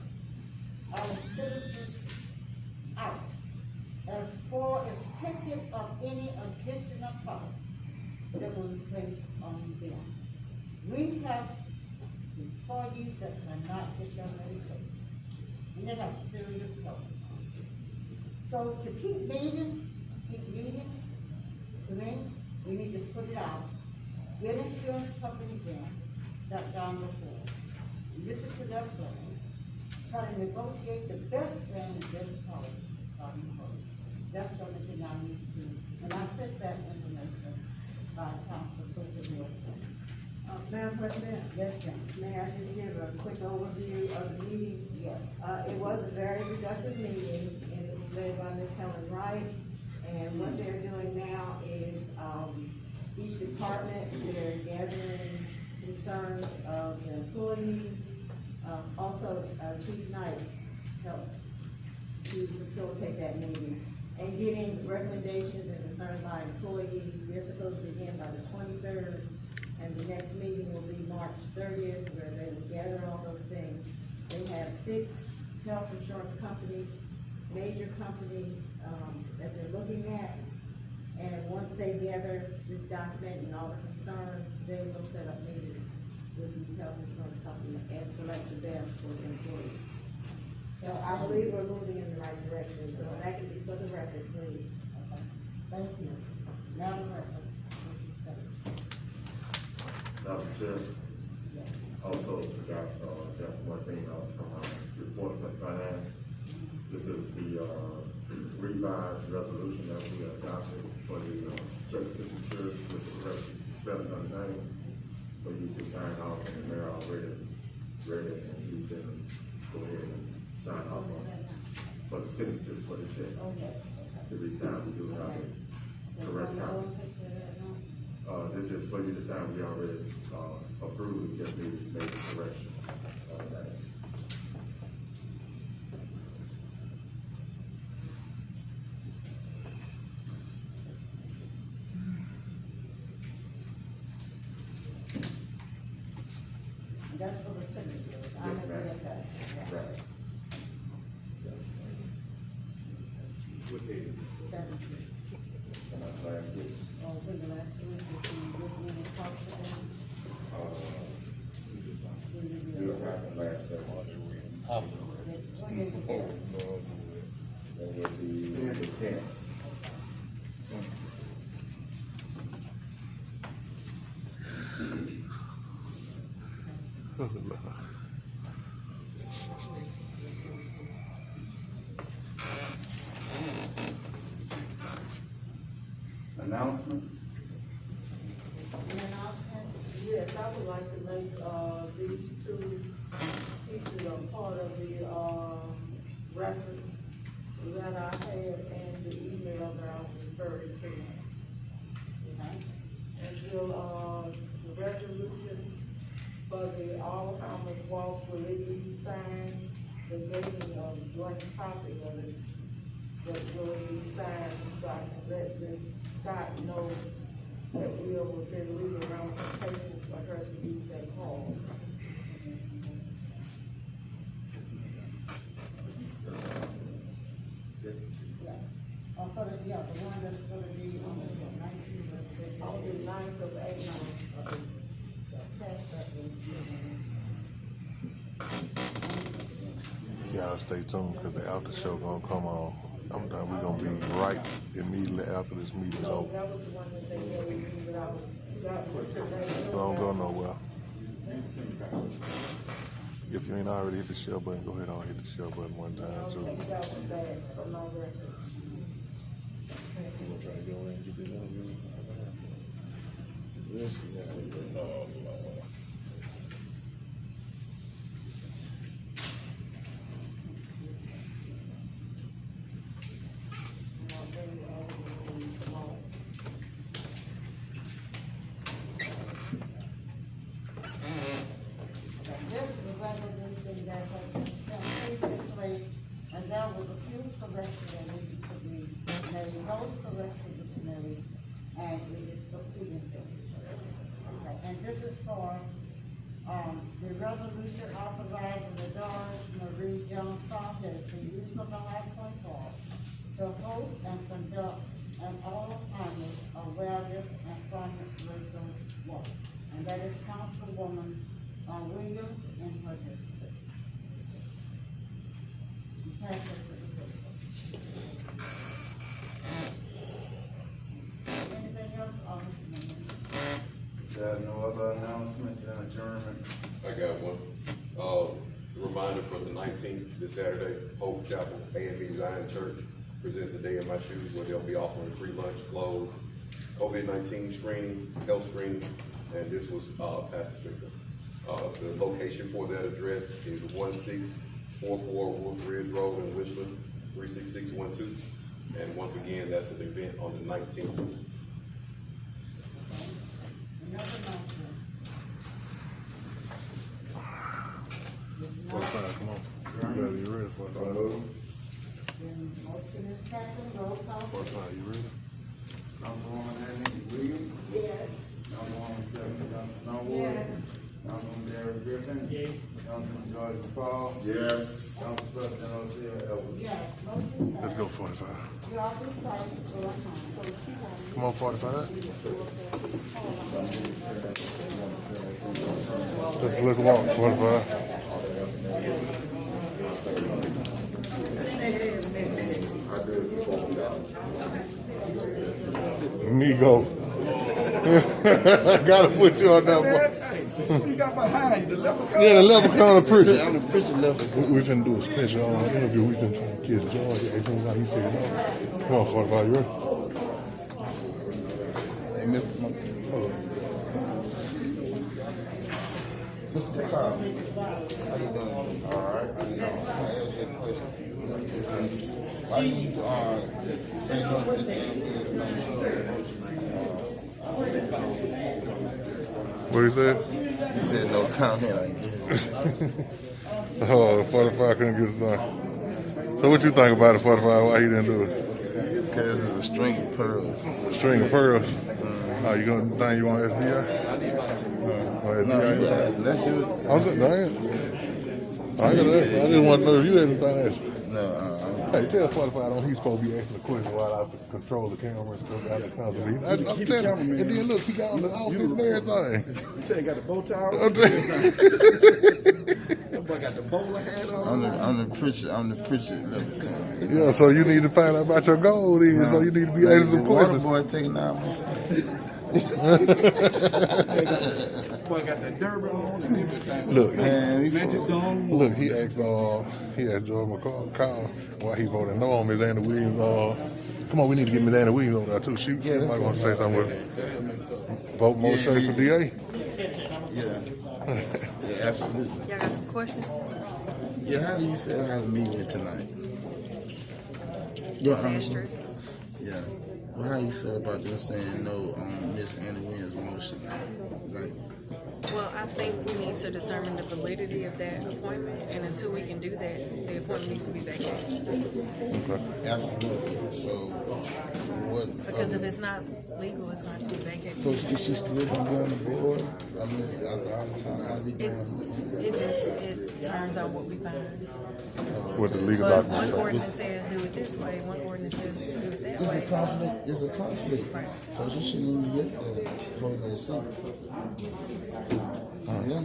our citizens out as far as taking up any additional cost that will be placed on them. We have employees that cannot take their medication, and they have serious health. So to keep meeting, to me, we need to put it out, get insurance companies in, shut down the floor, listen to their plan, try to negotiate the best plan and best policy. That's something I need to do, and I sent that information by Council President. Madam President? Yes, ma'am. May I just give a quick overview of the meeting? Yes. It was a very productive meeting, and it was led by Ms. Helen Wright. And what they're doing now is, each department, they're gathering concerns of the employees. Also, Chief Knight helped to facilitate that meeting. And getting recommendations and concerns by employees. They're supposed to begin by the 23rd. And the next meeting will be March 30th, where they will gather all those things. They have 6 health insurance companies, major companies, that they're looking at. And once they gather this document and all the concerns, they will set up meetings with these health insurance companies and select the best for the employees. So I believe we're moving in the right direction, so that can be for the record, please. Okay. Thank you. Madam Record. Madam Chair, also forgot, got one thing out from our report for finance. This is the, revised resolution that we adopted for the, church signature with the correct spelling of the name. For you to sign off, and the mayor already read it, and he said, go ahead and sign off on it. For the signatures for the checks. Okay. To be signed, we do have it correct copy. This is for you to sign, we already, approved, just need to make the corrections on that. That's for the signature. Yes, ma'am. Right. What date is it? 17. And I plan to, Oh, when the last week, if you look in the top of them, do it happen last February. what is it? That would be the 10th. Announcements? Yes, I would like to make, these 2 pieces a part of the, record that I had and the email that I was referring to. And will, the resolution for the Alzheimer's walk, will it be signed? They gave me a blank copy of it, but will it be signed so I can let Ms. Scott know that we are within legal ramifications for her to use that hall? For the, yeah, the one that's gonna be on the 19th. On the 9th of April. Y'all stay tuned, because the after show gonna come on. I'm done. We're gonna be right immediately after this meeting's No, over. that was the one that they gave me, but I was, Don't go nowhere. If you ain't already hit the share button, go ahead and hit the share button one time I'll too. take that one back for my record. I'm gonna try to go in and get this over. This is how we go. Oh, Lord. This is a resolution that has been sent previously, and there was a few this is for, the resolution authorizing the Doris Marie Jones Project to use of the Highway Park to host and conduct an all-timers awareness and fundraising work. And that is Councilwoman, Williams in her district. You pass it to the principal. Anything else, Mr. There are no other announcements and adjournment. I got one. Reminder for the 19th, this Saturday, Hope Chapel A&B Zion Church presents a Day in My Shoes where they'll be offering free lunch, clothes, COVID-19 screening, health screening, and this was Pastor Strickland. The location for that address is 1644 Wolf Ridge Road in Richland, 36612. And once again, that's an event on the 19th. Another motion. 45, come on. You gotta be ready for 45. Then motion is second, roll call. 45, you ready? Councilwoman Annie Williams. Yes. Councilwoman Stephanie Johnson Norwood. Yes. Councilman Derek Griffin. Yay. Councilman George Paul. Yes. Council President Osea Edwards. Yes, motion Let's passed. go 45. You all decide to go on, so she won't. Come on, 45. Let's walk 45. Me go. I gotta put you on that one. You got behind you, the leprechaun. Yeah, the leprechaun of Pritchard. I'm the Pritchard leprechaun. We finna do a special interview. We finna try to kiss George. He said no. Come on, 45, you ready? Hey, Mr. Picard. How you doing? All right. I ask you a question. Why you say no to this What he said? You said no comment like this. Oh, 45 couldn't get it done. So what you think about it, 45? Why he didn't do it? Because it's a string of pearls. A string of pearls. Oh, you gonna think you want SDI? No, you asked. That's you. I just want to know if you had anything to ask. No, Hey, tell 45 don't he's supposed to be asking the question while I control the camera and stuff out the council meeting. I'm telling you, and then look, he got on the outfit and everything. You tell you got the bow tie on? That boy got the bowler hat on. I'm the Pritchard leprechaun. Yeah, so you need to find out about your goal then, so you need to be asking some questions. Boy taking out. Boy got the derby on and everything. Look, Look, he asked George McCall why he voted no on Ms. Anna Williams. Come on, we need to get Ms. Anna Williams over there too. She might want to say something with vote Moshe for DA. Yeah, absolutely. Y'all got some questions? Yeah, how do you feel how the meeting went tonight? Disastrous. Yeah. Well, how you feel about them saying no on Miss Anna Williams' motion? Like, Well, I think we need to determine the validity of that appointment, and until we can do that, the appointment needs to be vacated. absolutely. So, what? Because if it's not legal, it's going to be vacated. So is she still gonna be on the board? I mean, after all the time, how we doing? It turns out what we find. With the legal But documents. one ordinance says do it this way, one ordinance says do it that It's a way. conflict. It's a conflict. Right. So she shouldn't even get holding that seat. Yeah.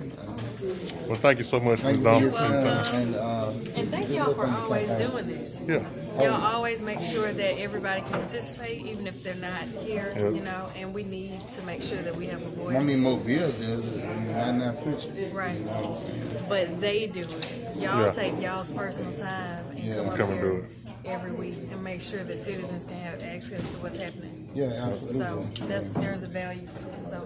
Well, thank you so much, Thank Ms. you for your Donald. time. And thank y'all for always doing this. Yeah. Y'all always make sure that everybody can participate, even if they're not here, Yeah. you know, and we need to make sure that we have a voice. I mean, Mobile does it. Why not preach it? Right. You know what I'm saying? But they do it. Y'all Yeah. take y'all's personal time and Yeah. come up Come and do here it. every week and make sure that citizens can have access to what's happening. Yeah, absolutely. So there's a value for that. So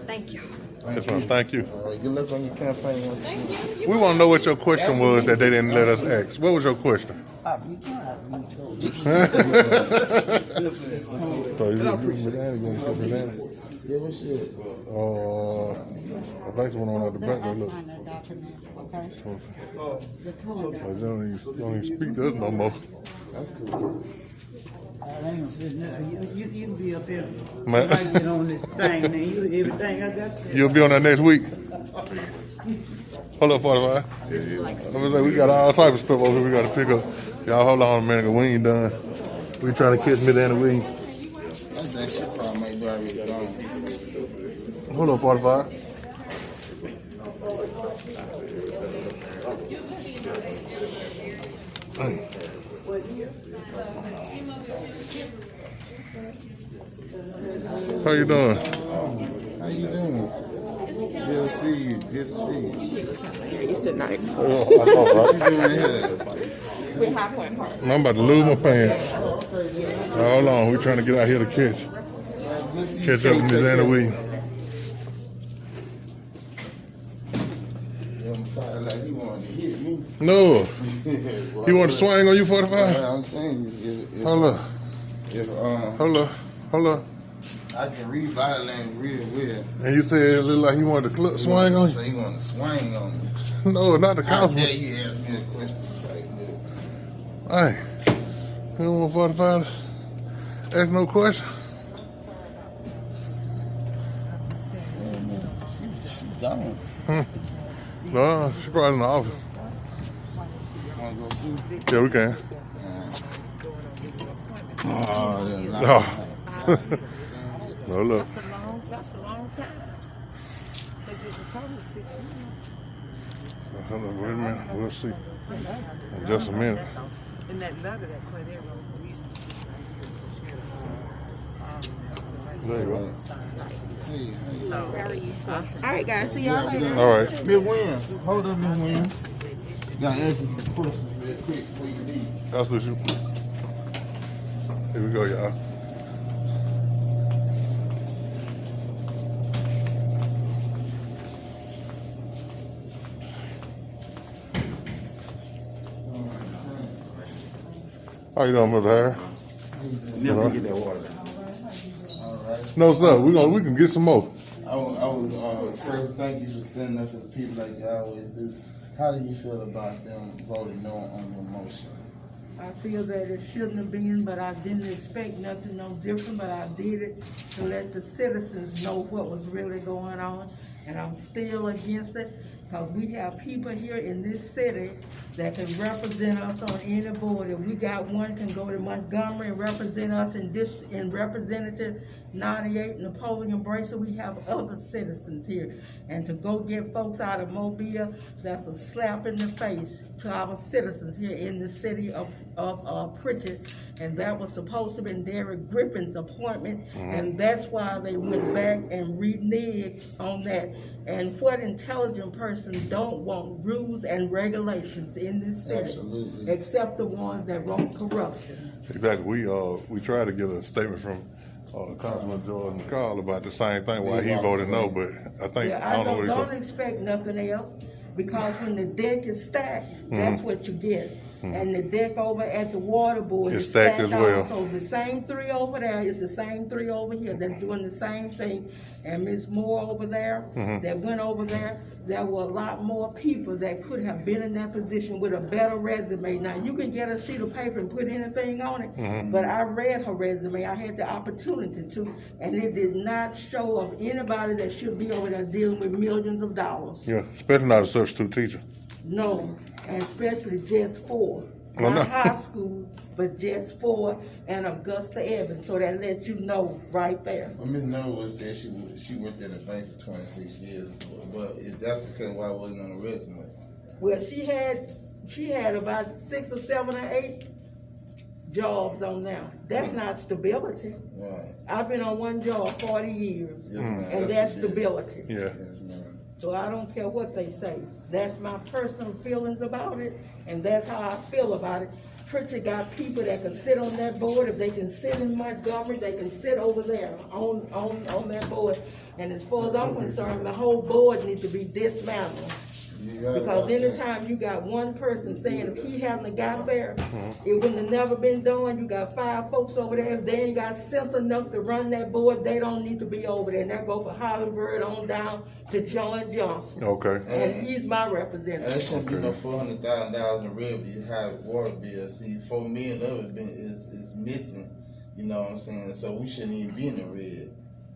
thank you. Yes, ma'am. Thank you. All right, good luck on your campaign. Thank you. We want to know what your question was that they didn't let us ask. What was your question? So you Ms. Anna going to Ms. Anna? Yeah, what's your? I think the one on the back there, look. Find that document, okay? The They conduct. don't even speak to us no more. That's cool. I ain't gonna say nothing. You can be up here. Man. I get on this thing, man. Everything I got to say. You'll be on that next week. Hold up, 45. I'm gonna say, we got all type of stuff over here we got to pick up. Y'all hold on a minute, 'cause we ain't done. We trying to catch me down the week. That's that shit probably might be already gone. Hold on, 45. Hey. How you doing? How you doing? Good to see you. Good to see you. Easter night. Oh, I know, right? What you doing here? With High Point Park. I'm about to lose my pants. Hold on, we trying to get out here to catch up with Miss Anna Wee. Like he wanted to hit me. No. He want to swing on you 45? I'm telling you. Hold up. Hold up. Hold up. I can read body language real well. And you said it looked like he wanted to swing on you? He wanted to swing on me. No, not the councilman. Yeah, you asked me a question. Like, Hey, you don't want 45 to ask no question? she's gone. No, she's probably in the office. Want to go see? Yeah, we can. Oh, no, look. That's a long time. Because it's a total 6 years. Hold on, wait a minute. We'll see. In just a minute. In that letter that Cordero There you go. So, how are you? All right, guys, see y'all later. All right. Miss Williams, hold up, Miss Williams. Gotta ask you some questions real quick before you leave. That's what you. Here we go, y'all. How you doing, Mr. Harry? Never get that water down. No, sir. We can get some more. I was first, thank you for standing up for the people like you always do. How do you feel about them voting no on your motion? I feel that it shouldn't have been, but I didn't expect nothing no different, but I did it to let the citizens know what was really going on. And I'm still against it, because we have people here in this city that can represent us on any board. If we got one can go to Montgomery and represent us in Representative 98, Napoleon Bracer, we have other citizens here. And to go get folks out of Mobile, that's a slap in the face to our citizens here in the city of Prichard. And that was supposed to have been Derek Griffin's appointment, and that's why they went back and reneged on that. And what intelligent person don't want rules and regulations in this city? Absolutely. Except the ones that want corruption. Exactly. We tried to get a statement from Councilman Jordan McCall about the same thing, why he voted no, but I think, Yeah, I don't know what he don't told. expect nothing else, because when the deck is stacked, that's what you get. And the deck over at the water board It's is stacked stacked as well. also. The same three over there is the same three over here that's doing the same thing. And Ms. Moore over there, that went over there, there were a lot more people that could have been in that position with a better resume. Now, you can get a sheet of paper and put anything on it, but I read her resume. I had the opportunity to, and it did not show of anybody that should be over there dealing with millions of dollars. Yeah, especially not a substitute teacher. No, and especially just four. Oh, no. Not high school, but just four and Augusta Evans. So that lets you know right there. Well, Ms. Noah said she worked at a bank for 26 years, but if that's because why it wasn't on the resume. Well, she had about 6 or 7 or 8 jobs on now. That's not stability. Right. I've been on one job 40 years, Yes, ma'am. and that's stability. Yeah. Yes, ma'am. So I don't care what they say. That's my personal feelings about it, and that's how I feel about it. Prichard got people that can sit on that board. If they can sit in Montgomery, they can sit over there on that board. And as far as I'm concerned, the whole board needs to be dismantled. Because anytime you got one person saying if he hadn't got there, it wouldn't have never been done. You got 5 folks over there. If they ain't got sense enough to run that board, they don't need to be over there. And that go for Hollywood on down to John Johnson. Okay. And he's my And representative. it shouldn't be no $400,000 in real high water bill. See, $4 million of it is missing. You know what I'm saying? So we shouldn't even be in the red,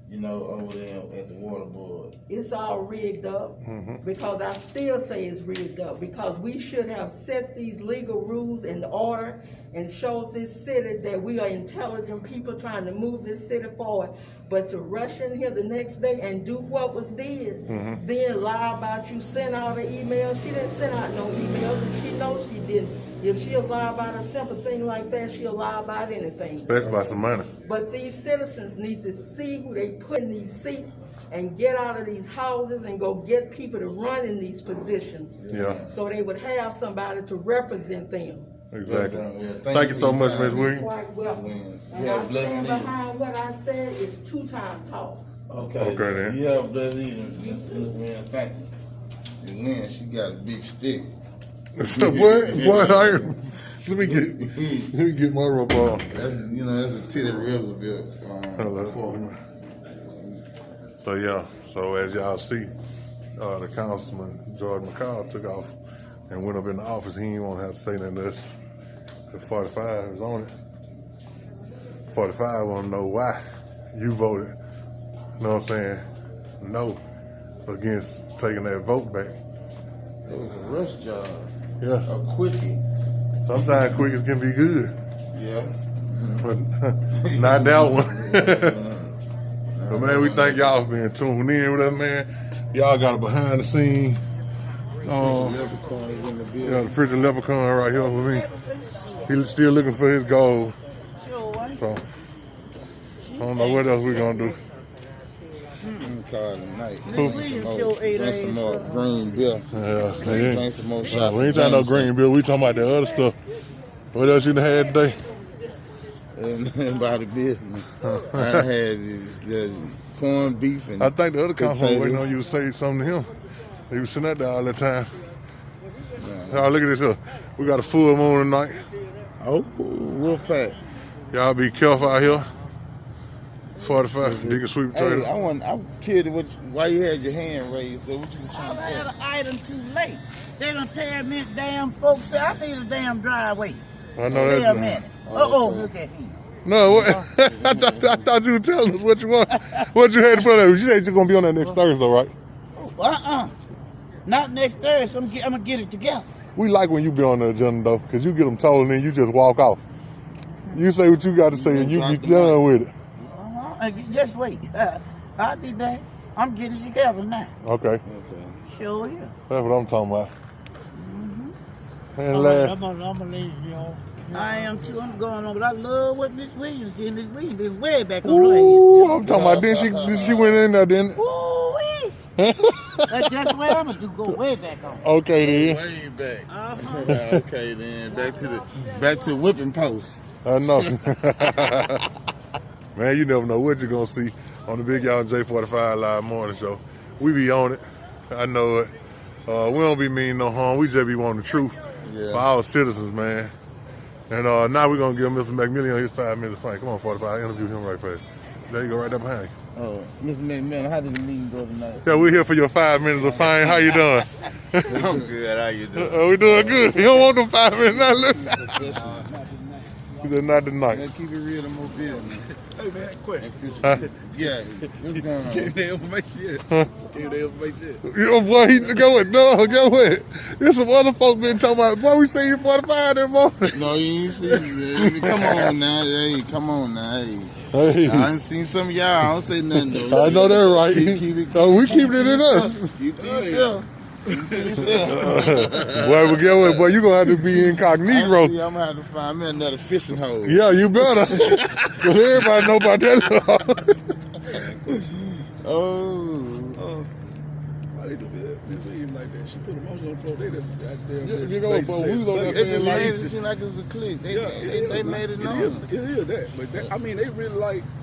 you know, over there at the water board. It's all rigged up, because I still say it's rigged up, because we should have set these legal rules in order and showed this city that we are intelligent people trying to move this city forward. But to rush in here the next day and do what was did, then lie about you sent out an email. She didn't send out no emails, and she knows she didn't. If she'll lie about a simple thing like that, she'll lie about anything. Especially about some money. But these citizens need to see who they put in these seats and get out of these houses and go get people to run in these positions. Yeah. So they would have somebody to represent them. Exactly. Yeah, Thank you so much, Ms. Williams. Quite well. And Yeah, I bless stand me. behind what I said. It's 2-time talk. Okay. Okay, then. You have a blessed evening, Ms. Wynn. Thank you. And Wynn, she got a big stick. What? Let me get my rope off. That's, you know, that's a Teddy Roosevelt. So yeah, so as y'all see, the councilman Jordan McCall took off and went up in the office. He didn't want to have to say nothing to us. The 45 is on it. 45 want to know why you voted, you know what I'm saying, no, against taking that vote back. It was a rush job. Yeah. A quickie. Sometimes quickies can be good. Yeah. But not that one. But man, we thank y'all for being tuned in with us, man. Y'all got a behind the scene. Yeah, the Pritchard Leprechaun right here with me. He's still looking for his goal. So I don't know what else we're gonna do. Call tonight. Who? Drink some more green beer. Yeah, Drink some more shots. we ain't talking no green beer. We talking about the other stuff. What else you done had today? And about the business. I had the corned beef and I think the other councilman waiting on potatoes. you to say something to him. He was sitting out there all the time. Y'all look at this here. We got a full moon tonight. Oh, real pack. Y'all be careful out here. 45, you can sweep the Hey, trailer. I'm curious why you had your hand raised there. What you was trying to I had say? an item too late. They done tear me damn folks say I need a damn driveway. I know Wait that. a minute. Uh-oh, look at him. No, what? I thought you were telling us what you want. What you had to put on there. You said you're going to be on that next Thursday, right? Not next Thursday. I'm going to get it together. We like when you be on the agenda, though, because you get them told and then you just walk off. You say what you got to say and you be done with it. Just wait. I'll be back. I'm getting it together now. Okay. Sure is. That's what I'm talking about. And I'm going to leave you on. I am too. I'm going on, but I love what Miss Williams did. Miss Williams been way back on her Ooh, I'm talking about, she went in there, didn't it? Ooh-wee. That's just where I'm going to go way back on. Okay, then. Way back. Okay, then. Back to the whipping post. I know. Man, you never know what you're going to see on the Big Y'all J45 Live Morning Show. We be on it. I know it. We don't be mean no harm. We just be wanting the truth for our citizens, man. And now we're going to give Mr. McMillian his 5 minutes of fame. Come on, 45. Interview him right fast. There you go, right there behind you. Oh, Mr. McMillan, how did the meeting go tonight? Yeah, we're here for your 5 minutes of fame. How you doing? I'm good. How you doing? We doing good. You don't want them 5 minutes now, look. Not tonight. Keep it real and more business. Hey man, question. Yeah, what's going on? Give the information yet. Give the information. You know, boy, go ahead. No, go ahead. There's some other folks been talking about, boy, we see you 45 that morning. No, you ain't see me. Come on now. Hey, come on now. Hey. I ain't seen some of y'all. I don't say nothing though. I know that right. Keep it, we keeping it in us. Keep it to yourself. Keep it to yourself. Boy, but get what? Boy, you gonna have to be incognito. I'm gonna have to find me another fishing hole. Yeah, you better. Cause everybody know about that. Why they do that? They even like that. She put them on the floor. They just goddamn. You know, but we was over there saying like, it seemed like it was a clique. They made it known. It is that, but that, I mean, they really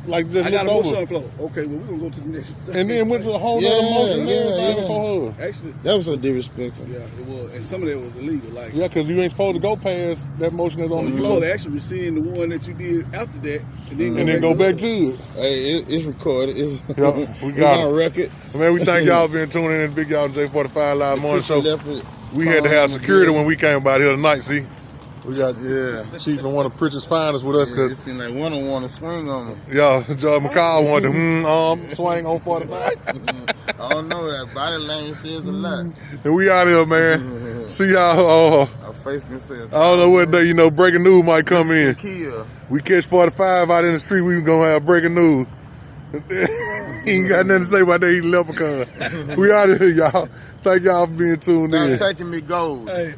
like just I got a looked motion over. on the floor. Okay, well we're gonna go to the next. And then went to a whole other motion and everything before her. Actually, that was so disrespectful. Yeah, it was, and some of that was illegal. Like yeah, because you ain't supposed to go past that motion that's on the floor. They actually rescind the one that you did after that, and then go back to it. Hey, it's recorded. It's, we got it's it. on record. Man, we thank y'all for being tuning in to the Big Y'all J45 Live Morning Show. We had to have security when we came by here tonight, see? We got, Chief and one of Pritchard's finest with us, It cause seemed like one on one to swing on me. Joe McCall wanted to swing on 45. I don't know, that body language says a lot. And we out here, man. See y'all. Our face can say I don't know what day, breaking news might come in. kill. We catch 45 out in the street, we gonna have breaking news. He ain't got nothing to say about that, he leprechaun. We out of here, y'all. Thank y'all for being tuned in. Stop taking me gold. Hey,